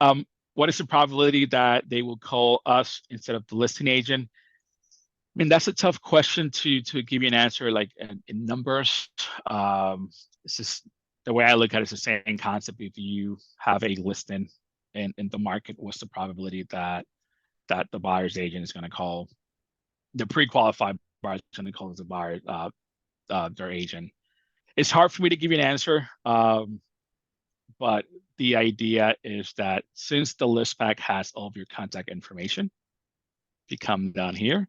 Okay. What is the probability that they will call us instead of the listing agent? I mean, that's a tough question to give you an answer like in numbers. It's just the way I look at it is the same concept. If you have a listing in the market, what's the probability that the buyer's agent is going to call the pre-qualified buyer is going to call the buyer their agent? It's hard for me to give you an answer, but the idea is that since the list pack has all of your contact information, if you come down here,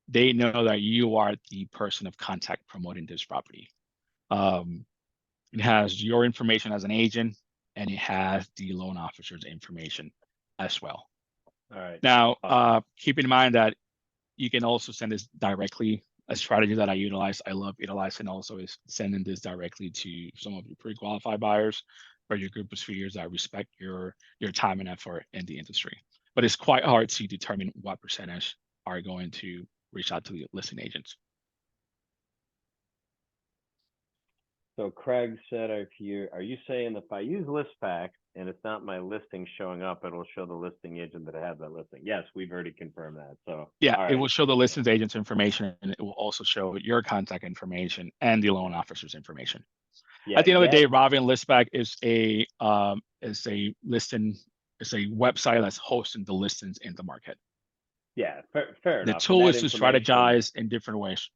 they know that you are the person of contact promoting this property. It has your information as an agent, and it has the loan officer's information as well. All right. Now, keep in mind that you can also send this directly. A strategy that I utilize, I love utilizing also, is sending this directly to some of your pre-qualified buyers or your group of spheres that respect your time and effort in the industry. But it's quite hard to determine what percentage are going to reach out to the listing agents. So Craig said, are you saying if I use list pack and it's not my listing showing up, it'll show the listing agent that I have that listing? Yes, we've already confirmed that. So yeah, it will show the listing agent's information, and it will also show your contact information and the loan officer's information. Yeah, at the end of the day, Robin Listpack is a listing, it's a website that's hosting the listings in the market. Yeah, fair enough. The tool is to strategize in different ways.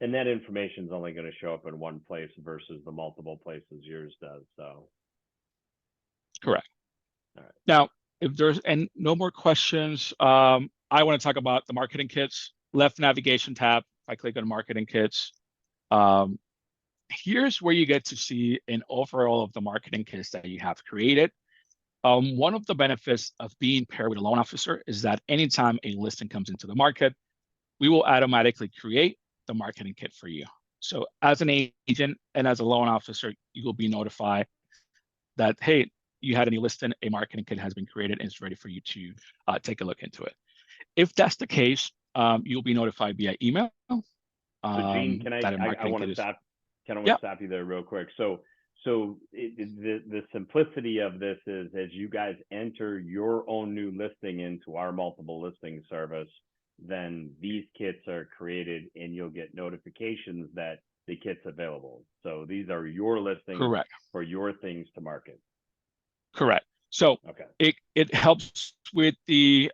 And that information is only going to show up in one place versus the multiple places yours does. So correct. All right. Now, if there's no more questions, I want to talk about the marketing kits. Left navigation tab. If I click on marketing kits, here's where you get to see an overall of the marketing kits that you have created. One of the benefits of being paired with a loan officer is that anytime a listing comes into the market, we will automatically create the marketing kit for you. So as an agent and as a loan officer, you will be notified that, hey, you had a new listing, a marketing kit has been created and it's ready for you to take a look into it. If that's the case, you'll be notified via email. So Gene, I want to stop you there real quick. So the simplicity of this is, as you guys enter your own new listing into our multiple listing service, then these kits are created and you'll get notifications that the kit's available. So these are your listings Correct. for your things to market. Correct. So okay, it helps with the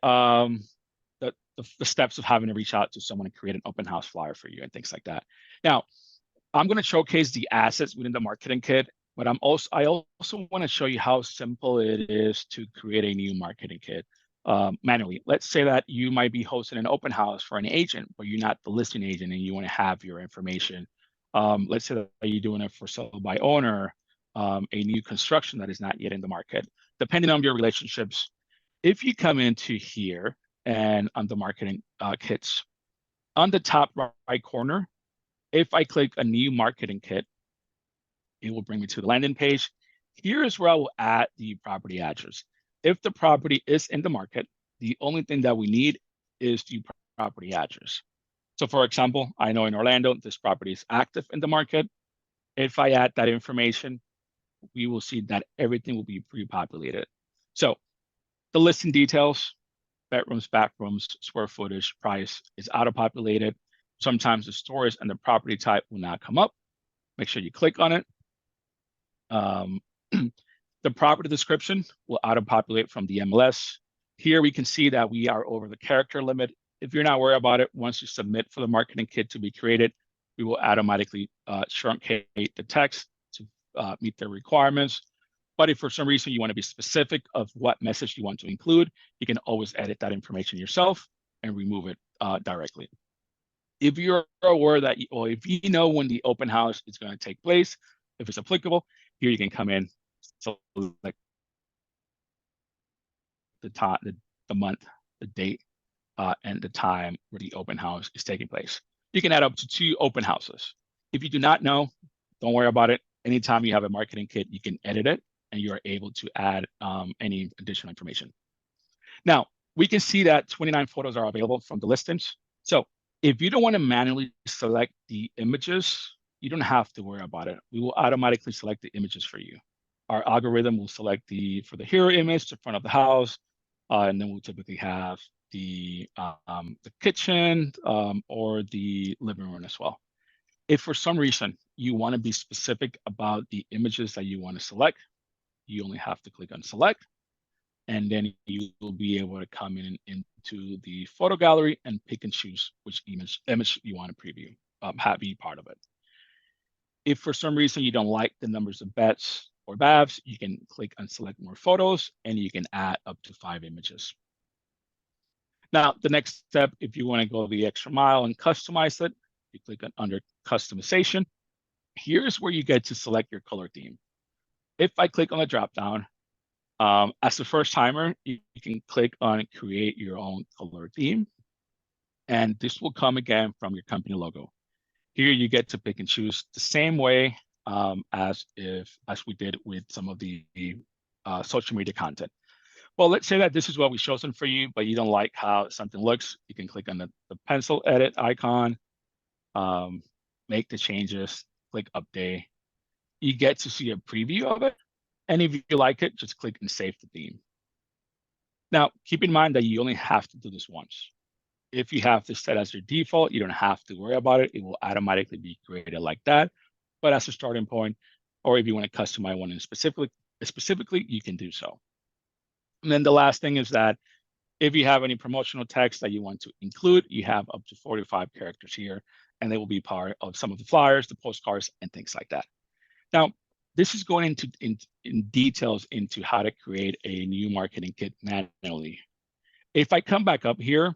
steps of having to reach out to someone and create an open house flyer for you and things like that. Now, I'm going to showcase the assets within the marketing kit, but I also want to show you how simple it is to create a new marketing kit manually. Let's say that you might be hosting an open house for an agent, but you're not the listing agent and you want to have your information. Let's say that you're doing it for sale by owner, a new construction that is not yet in the market. Depending on your relationships, if you come into here and on the marketing kits, on the top right corner, if I click a new marketing kit, it will bring me to the landing page. Here is where I will add the property address. If the property is in the market, the only thing that we need is the property address. So for example, I know in Orlando, this property is active in the market. If I add that information, we will see that everything will be pre-populated. So the listing details, bedrooms, bathrooms, square footage, price is auto-populated. Sometimes the stores and the property type will not come up. Make sure you click on it. The property description will auto-populate from the MLS. Here we can see that we are over the character limit. If you're not worried about it, once you submit for the marketing kit to be created, we will automatically truncate the text to meet their requirements. But if for some reason you want to be specific of what message you want to include, you can always edit that information yourself and remove it directly. If you're aware that, or if you know when the open house is going to take place, if it's applicable, here you can come in, select the time, the month, the date, and the time where the open house is taking place. You can add up to 2 open houses. If you do not know, don't worry about it. Anytime you have a marketing kit, you can edit it and you are able to add any additional information. Now, we can see that 29 photos are available from the listings. So if you don't want to manually select the images, you don't have to worry about it. We will automatically select the images for you. Our algorithm will select for the hero image, the front of the house, and then we'll typically have the kitchen or the living room as well. If for some reason you want to be specific about the images that you want to select, you only have to click on select, and then you will be able to come into the photo gallery and pick and choose which image you want to preview, be part of it. If for some reason you don't like the numbers of beds or baths, you can click on select more photos and you can add up to 5 images. Now, the next step, if you want to go the extra mile and customize it, you click on under customization. Here's where you get to select your color theme. If I click on the drop down, as a first timer, you can click on create your own color theme. And this will come again from your company logo. Here you get to pick and choose the same way as we did with some of the social media content. Well, let's say that this is what we've chosen for you, but you don't like how something looks. You can click on the pencil edit icon, make the changes, click update. You get to see a preview of it. And if you like it, just click and save the theme. Now, keep in mind that you only have to do this once. If you have this set as your default, you don't have to worry about it. It will automatically be created like that. But as a starting point, or if you want to customize one specifically, you can do so. And then the last thing is that if you have any promotional text that you want to include, you have up to 45 characters here, and they will be part of some of the flyers, the postcards, and things like that. Now, this is going in details into how to create a new marketing kit manually. If I come back up here,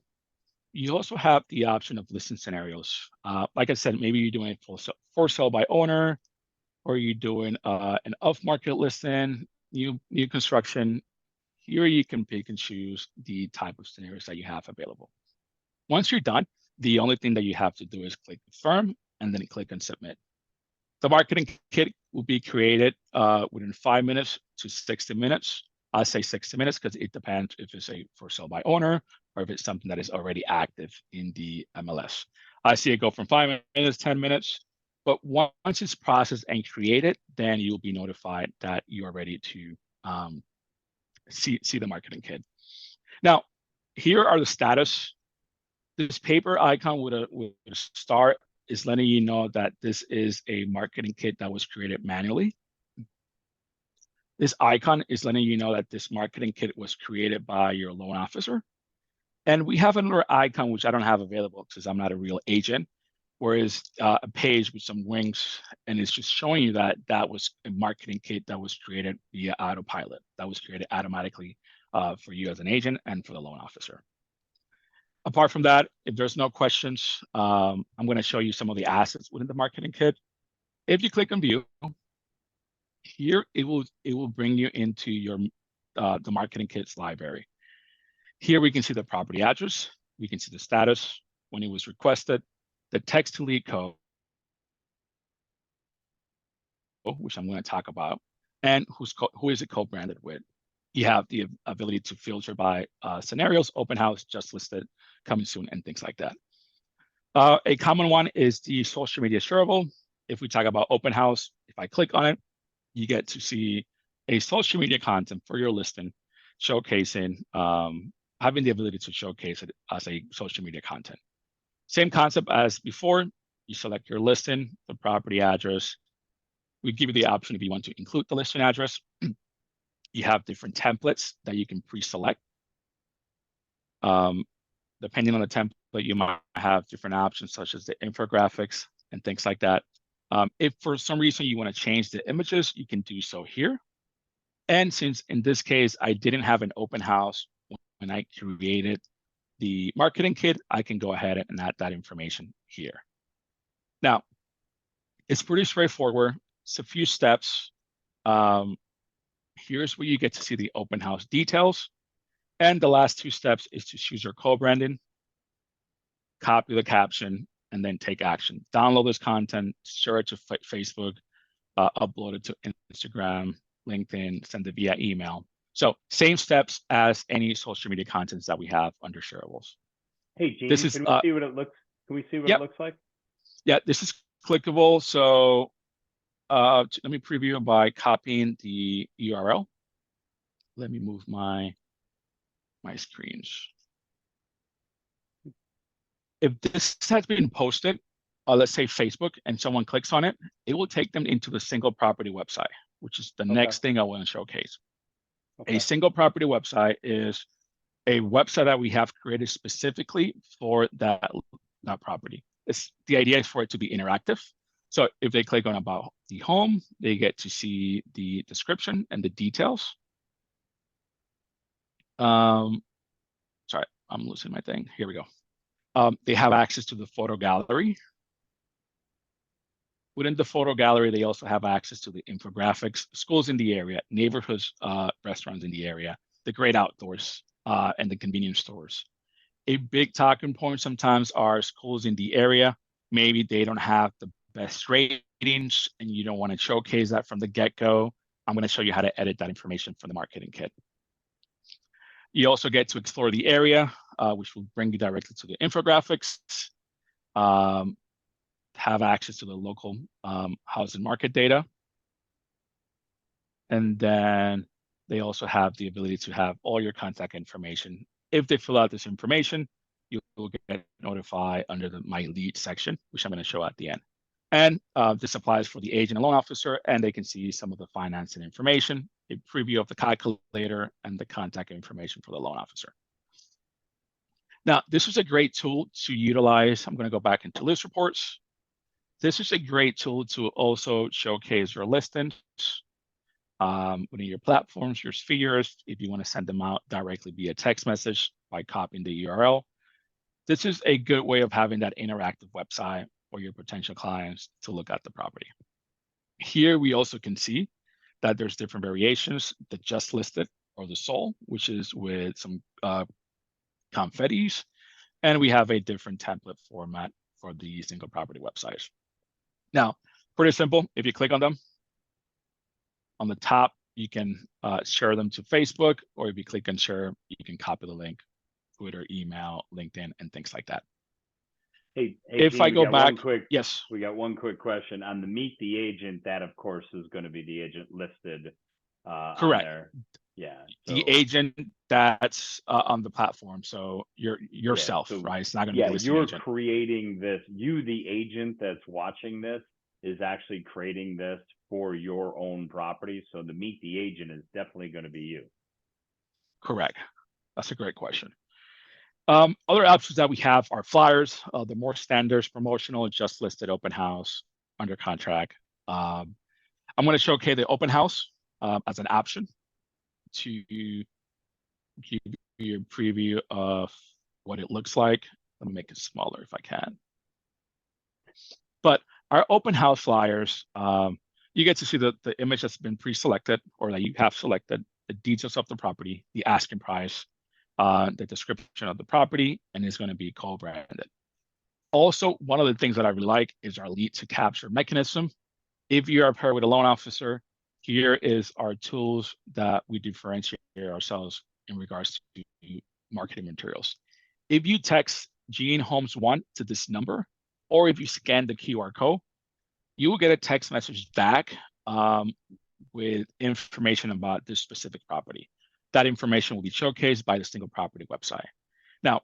you also have the option of listing scenarios. Like I said, maybe you're doing for sale by owner, or you're doing an off-market listing, new construction. Here you can pick and choose the type of scenarios that you have available. Once you're done, the only thing that you have to do is click confirm and then click on submit. The marketing kit will be created within 5 minutes to 60 minutes. I say 60 minutes because it depends if it's a for sale by owner or if it's something that is already active in the MLS. I see it go from 5 minutes, 10 minutes. But once it's processed and created, then you'll be notified that you are ready to see the marketing kit. Now, here are the status. This paper icon with a star is letting you know that this is a marketing kit that was created manually. This icon is letting you know that this marketing kit was created by your loan officer. And we have another icon, which I don't have available because I'm not a real agent, whereas a page with some links, and it's just showing you that that was a marketing kit that was created via autopilot, that was created automatically for you as an agent and for the loan officer. Apart from that, if there's no questions, I'm going to show you some of the assets within the marketing kit. If you click on view, here it will bring you into your the marketing kit's library. Here we can see the property address, we can see the status, when it was requested, the text to lead code, which I'm going to talk about, and who is it co-branded with. You have the ability to filter by scenarios, open house, just listed, coming soon, and things like that. A common one is the social media shareable. If we talk about open house, if I click on it, you get to see a social media content for your listing, showcasing, having the ability to showcase it as a social media content. Same concept as before. You select your listing, the property address. We give you the option if you want to include the listing address. You have different templates that you can pre-select. Depending on the template, you might have different options such as the infographics and things like that. If for some reason you want to change the images, you can do so here. And since in this case, I didn't have an open house when I created the marketing kit, I can go ahead and add that information here. Now, it's pretty straightforward. It's a few steps. Here's where you get to see the open house details. And the last two steps is to choose your co-branding, copy the caption, and then take action. Download this content, share it to Facebook, upload it to Instagram, LinkedIn, send it via email. So same steps as any social media contents that we have under shareables. Hey, Gene, This is, can we see what it looks? Can we see what yep. it looks like? Yeah, this is clickable. So let me preview by copying the URL. Let me move my screens. If this has been posted, let's say Facebook, and someone clicks on it, it will take them into the single property website, which is the next thing I want to showcase. A single property website is a website that we have created specifically for that property. The idea is for it to be interactive. So if they click on about the home, they get to see the description and the details. Sorry, I'm losing my thing. Here we go. They have access to the photo gallery. Within the photo gallery, they also have access to the infographics, schools in the area, neighborhoods, restaurants in the area, the great outdoors, and the convenience stores. A big talking point sometimes are schools in the area. Maybe they don't have the best ratings and you don't want to showcase that from the get-go. I'm going to show you how to edit that information from the marketing kit. You also get to explore the area, which will bring you directly to the infographics, have access to the local housing market data. And then they also have the ability to have all your contact information. If they fill out this information, you will get notified under the My Lead section, which I'm going to show at the end. And this applies for the agent and loan officer, and they can see some of the financing information, a preview of the calculator, and the contact information for the loan officer. Now, this is a great tool to utilize. I'm going to go back into ListReports. This is a great tool to also showcase your listings within your platforms, your spheres, if you want to send them out directly via text message by copying the URL. This is a good way of having that interactive website for your potential clients to look at the property. Here we also can see that there's different variations, the just listed or the sold, which is with some confettis, and we have a different template format for the single property websites. Now, pretty simple. If you click on them, on the top, you can share them to Facebook, or if you click on share, you can copy the link, Twitter, email, LinkedIn, and things like that. Hey, If Gene, I go back, yes, we got one quick question on the meet the agent. That of course is going to be the agent listed on correct. there. Yeah. The So agent that's on the platform. So yeah. yourself, So right? It's not going to be yeah, the listing you're agent. creating this. You, the agent that's watching this, is actually creating this for your own property. So the meet the agent is definitely going to be you. Correct. That's a great question. Other options that we have are flyers, the more standards, promotional, just listed, open house, under contract. I'm going to showcase the open house as an option to give you a preview of what it looks like. Let me make it smaller if I can. But our open house flyers, you get to see the image that's been pre-selected or that you have selected, the details of the property, the asking price, the description of the property, and it's going to be co-branded. Also, one of the things that I really like is our lead to capture mechanism. If you are paired with a loan officer, here is our tools that we differentiate ourselves in regards to marketing materials. If you text Gene Holmes 1 to this number, or if you scan the QR code, you will get a text message back with information about this specific property. That information will be showcased by the single property website. Now,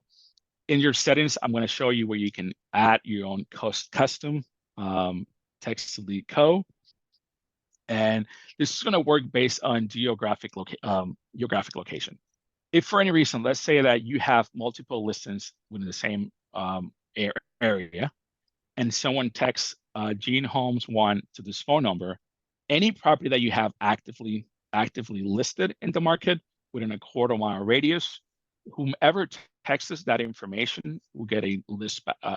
in your settings, I'm going to show you where you can add your own custom text to lead code. And this is going to work based on geographic location. If for any reason, let's say that you have multiple listings within the same area, and someone texts Gene Holmes 1 to this phone number, any property that you have actively listed in the market within a quarter-mile radius, whomever texts us that information will get a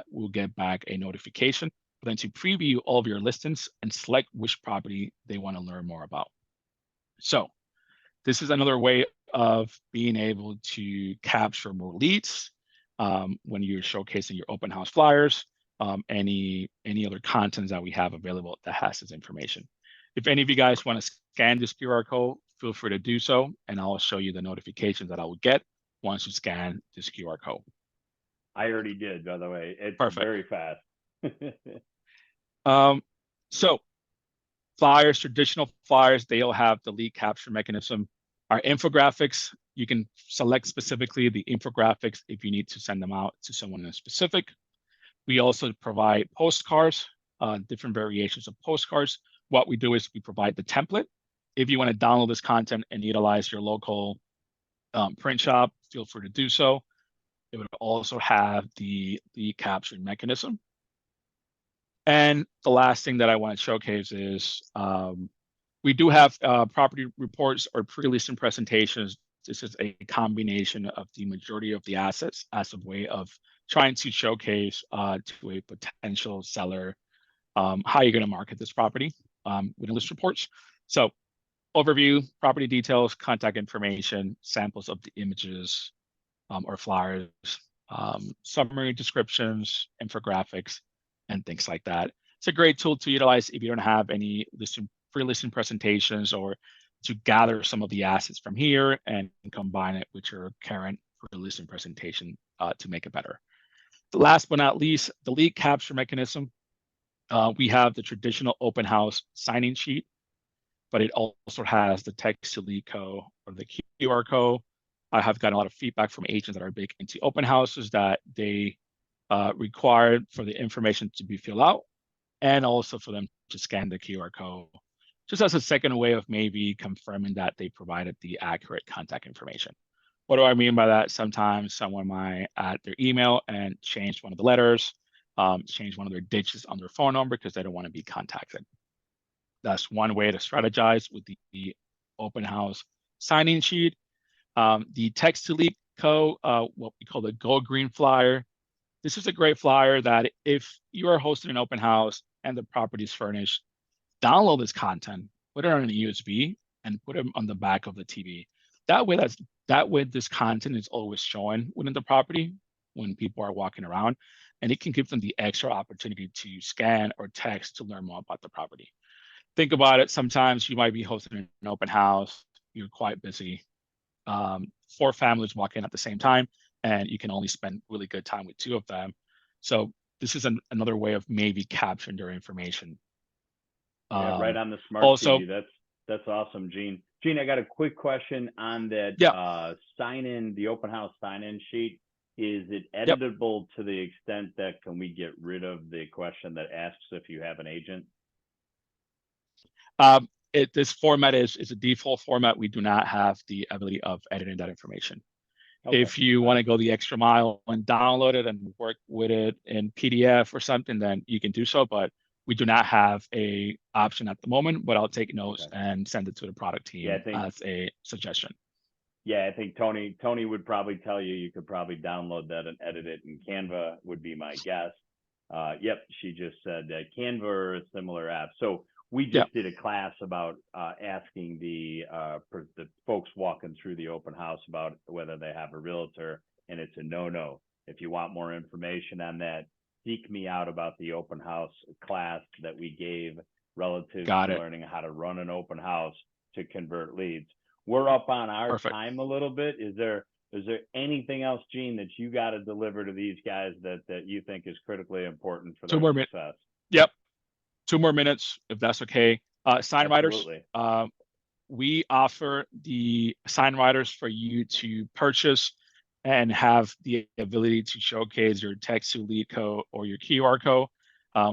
will get back a notification for them to preview all of your listings and select which property they want to learn more about. So this is another way of being able to capture more leads when you're showcasing your open house flyers, any other contents that we have available that has this information. If any of you guys want to scan this QR code, feel free to do so, and I'll show you the notifications that I will get once you scan this QR code. I already did, by the way. It's Perfect. very fast. So flyers, traditional flyers, they'll have the lead capture mechanism. Our infographics, you can select specifically the infographics if you need to send them out to someone in specific. We also provide postcards, different variations of postcards. What we do is we provide the template. If you want to download this content and utilize your local print shop, feel free to do so. It would also have the capturing mechanism. And the last thing that I want to showcase is we do have property reports or pre-listing presentations. This is a combination of the majority of the assets as a way of trying to showcase to a potential seller how you're going to market this property within ListReports. So overview, property details, contact information, samples of the images or flyers, summary descriptions, infographics, and things like that. It's a great tool to utilize if you don't have any pre-listing presentations or to gather some of the assets from here and combine it with your current pre-listing presentation to make it better. Last but not least, the lead capture mechanism. We have the traditional open house signing sheet, but it also has the text to lead code or the QR code. I have gotten a lot of feedback from agents that are big into open houses that they require for the information to be filled out and also for them to scan the QR code, just as a second way of maybe confirming that they provided the accurate contact information. What do I mean by that? Sometimes someone might add their email and change one of the letters, change one of their digits on their phone number because they don't want to be contacted. That's one way to strategize with the open house sign-in sheet. The text to lead code, what we call the Go Green flyer. This is a great flyer that if you are hosting an open house and the property is furnished, download this content, put it on a USB, and put it on the back of the TV. That way, this content is always showing within the property when people are walking around, and it can give them the extra opportunity to scan or text to learn more about the property. Think about it. Sometimes you might be hosting an open house. You're quite busy. 4 families walk in at the same time, and you can only spend really good time with 2 of them. So this is another way of maybe capturing their information. Yeah, right on the smart Also, TV. That's awesome, Gene. Gene, I got a quick question on that sign in, the open house sign in sheet. Is it editable to the extent that can we get rid of the question that asks if you have an agent? This format is a default format. We do not have the ability of editing that information. Okay. If you want to go the extra mile and download it and work with it in PDF or something, then you can do so. But we do not have a option at the moment. But I'll take notes and send it to the product team as a suggestion. Yeah, I think Tony would probably tell you you could probably download that and edit it in Canva would be my guess. Yep, she just said Canva or a similar app. So we just did a class about asking the folks walking through the open house about whether they have a realtor, and it's a no-no. If you want more information on that, seek me out about the open house class that we gave relative to learning how to run an open house to convert leads. We're up on our time a little bit. Is there anything else, Gene, that you got to deliver to these guys that you think is critically important for their success? Yep. 2 more minutes, if that's okay. Sign writers. We offer the sign writers for you to purchase and have the ability to showcase your text to lead code or your QR code.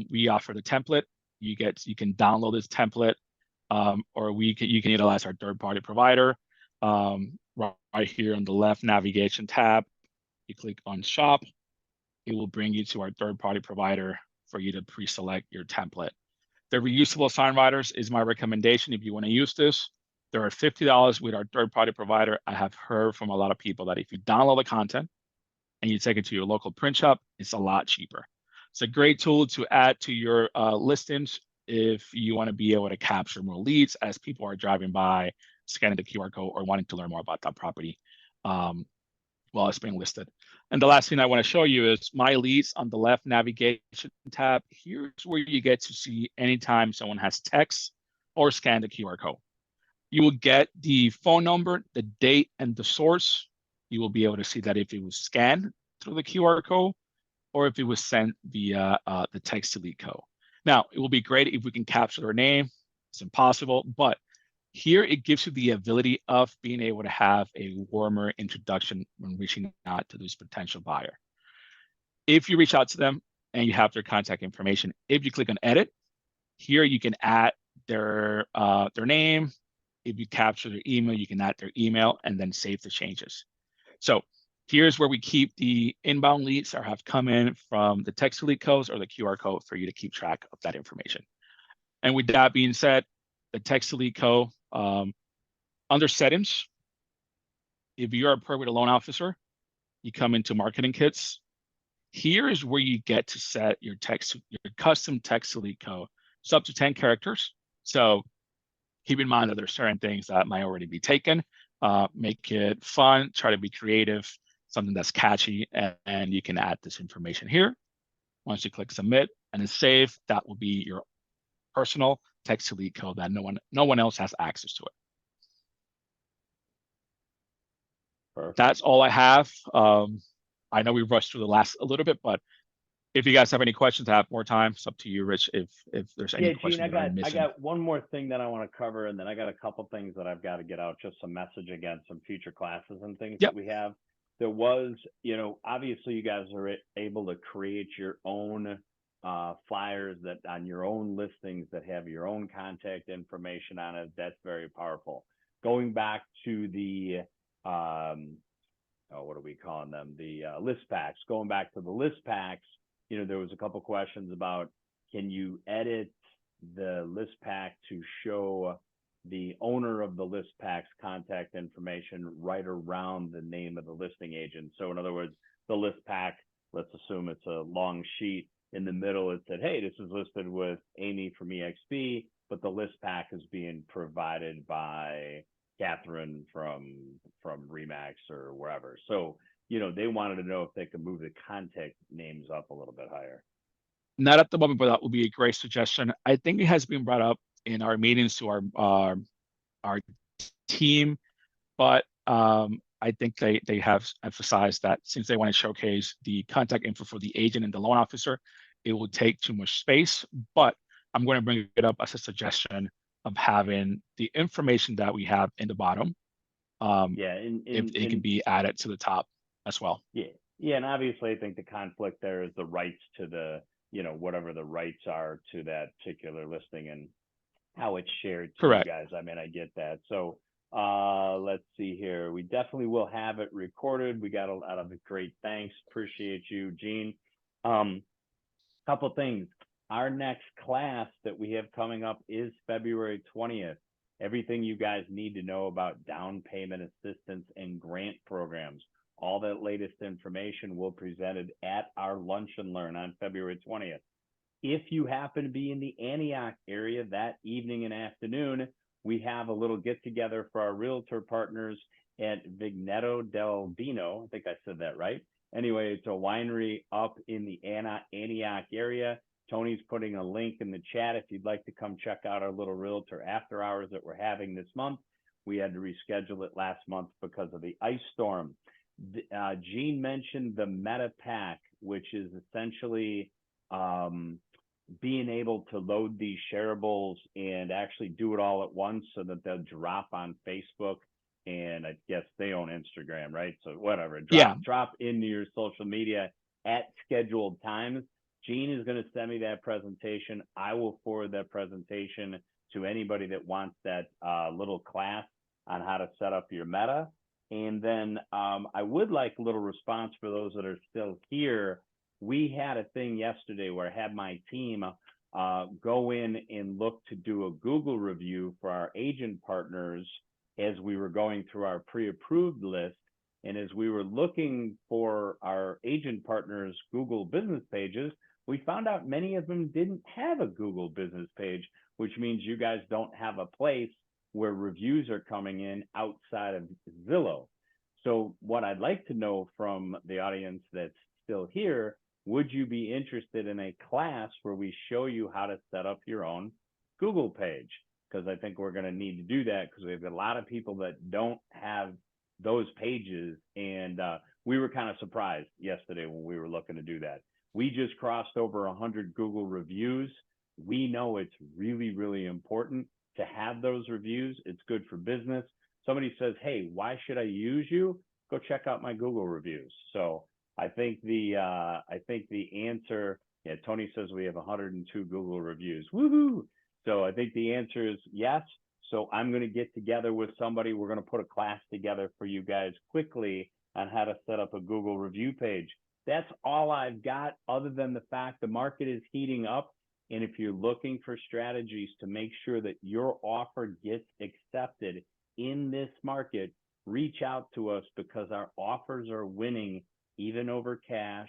We offer the template. You can download this template, or you can utilize our third-party provider. Right here on the left navigation tab, you click on shop. It will bring you to our third-party provider for you to pre-select your template. The reusable sign writers is my recommendation if you want to use this. There are $50 with our third-party provider. I have heard from a lot of people that if you download the content and you take it to your local print shop, it's a lot cheaper. It's a great tool to add to your listings if you want to be able to capture more leads as people are driving by, scanning the QR code, or wanting to learn more about that property while it's being listed. And the last thing I want to show you is my leads on the left navigation tab. Here's where you get to see anytime someone has text or scanned the QR code. You will get the phone number, the date, and the source. You will be able to see that if it was scanned through the QR code or if it was sent via the text to lead code. Now, it will be great if we can capture their name. It's impossible, but here it gives you the ability of being able to have a warmer introduction when reaching out to this potential buyer. If you reach out to them and you have their contact information, if you click on edit, here you can add their name. If you capture their email, you can add their email and then save the changes. So here's where we keep the inbound leads or have come in from the text to lead codes or the QR code for you to keep track of that information. And with that being said, the text to lead code, under settings, if you're a private loan officer, you come into marketing kits. Here is where you get to set your custom text to lead code. It's up to 10 characters. So keep in mind that there's certain things that might already be taken. Make it fun, try to be creative, something that's catchy, and you can add this information here. Once you click submit and it's saved, that will be your personal text to lead code that no one else has access to it. Perfect. That's all I have. I know we rushed through the last a little bit, but if you guys have any questions, I have more time. It's up to you, Rich. If there's any questions Gene, that I'm missing. I got one more thing that I want to cover, and then I got a couple things that I've got to get out, just some message against some future classes and things that we have. There was, obviously you guys are able to create your own flyers that on your own listings that have your own contact information on it. That's very powerful. Going back to the what are we calling them? The list packs. Going back to the list packs, there was a couple questions about, can you edit the list pack to show the owner of the list pack's contact information right around the name of the listing agent? So in other words, the list pack, let's assume it's a long sheet. In the middle, it said, hey, this is listed with Amy from EXP, but the list pack is being provided by Catherine from Remax or wherever. So, they wanted to know if they could move the contact names up a little bit higher. Not at the moment, but that would be a great suggestion. I think it has been brought up in our meetings to our team, but I think they have emphasized that since they want to showcase the contact info for the agent and the loan officer, it will take too much space. But I'm going to bring it up as a suggestion of having the information that we have in the bottom. Yeah, If it can be added to the top as well. Yeah, and obviously I think the conflict there is the rights to the, whatever the rights are to that particular listing and how it's shared to Correct. you guys. I mean, I get that. So let's see here. We definitely will have it recorded. We got a lot of great thanks. Appreciate you, Gene. Couple things. Our next class that we have coming up is February 20th. Everything you guys need to know about down payment assistance and grant programs. All that latest information will be presented at our Lunch and Learn on February 20th. If you happen to be in the Antioch area that evening and afternoon, we have a little get together for our realtor partners at Vigneto del Vino. I think I said that right. Anyway, it's a winery up in the Antioch area. Tony's putting a link in the chat if you'd like to come check out our little realtor after hours that we're having this month. We had to reschedule it last month because of the ice storm. Gene mentioned the Meta Pack, which is essentially being able to load these shareables and actually do it all at once so that they'll drop on Facebook. And I guess they own Instagram, right? So whatever, drop into your social media at scheduled times. Gene is going to send me that presentation. I will forward that presentation to anybody that wants that little class on how to set up your Meta. And then I would like a little response for those that are still here. We had a thing yesterday where I had my team go in and look to do a Google review for our agent partners as we were going through our pre-approved list. And as we were looking for our agent partners' Google business pages, we found out many of them didn't have a Google business page, which means you guys don't have a place where reviews are coming in outside of Zillow. So what I'd like to know from the audience that's still here, would you be interested in a class where we show you how to set up your own Google page? Because I think we're going to need to do that because we have a lot of people that don't have those pages. And we were kind of surprised yesterday when we were looking to do that. We just crossed over 100 Google reviews. We know it's really, really important to have those reviews. It's good for business. Somebody says, hey, why should I use you? Go check out my Google reviews. So I think the answer, yeah, Tony says we have 102 Google reviews. Woohoo! So I think the answer is yes. So I'm going to get together with somebody. We're going to put a class together for you guys quickly on how to set up a Google review page. That's all I've got other than the fact the market is heating up. And if you're looking for strategies to make sure that your offer gets accepted in this market, reach out to us because our offers are winning even over cash,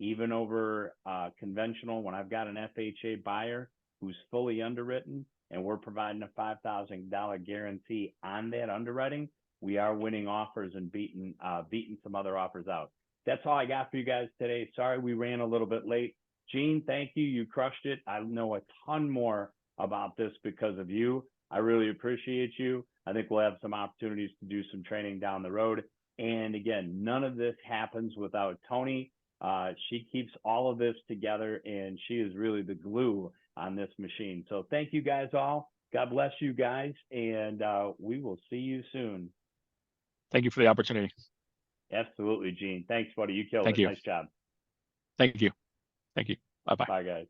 even over conventional. When I've got an FHA buyer who's fully underwritten and we're providing a $5,000 guarantee on that underwriting, we are winning offers and beating some other offers out. That's all I got for you guys today. Sorry we ran a little bit late. Gene, thank you. You crushed it. I know a ton more about this because of you. I really appreciate you. I think we'll have some opportunities to do some training down the road. And again, none of this happens without Tony. She keeps all of this together and she is really the glue on this machine. So thank you guys all. God bless you guys. And we will see you soon. Thank you for the opportunity. Absolutely, Gene. Thanks, buddy. You killed it. Thank you. Nice job. Thank you. Thank you. Bye-bye. Bye, guys.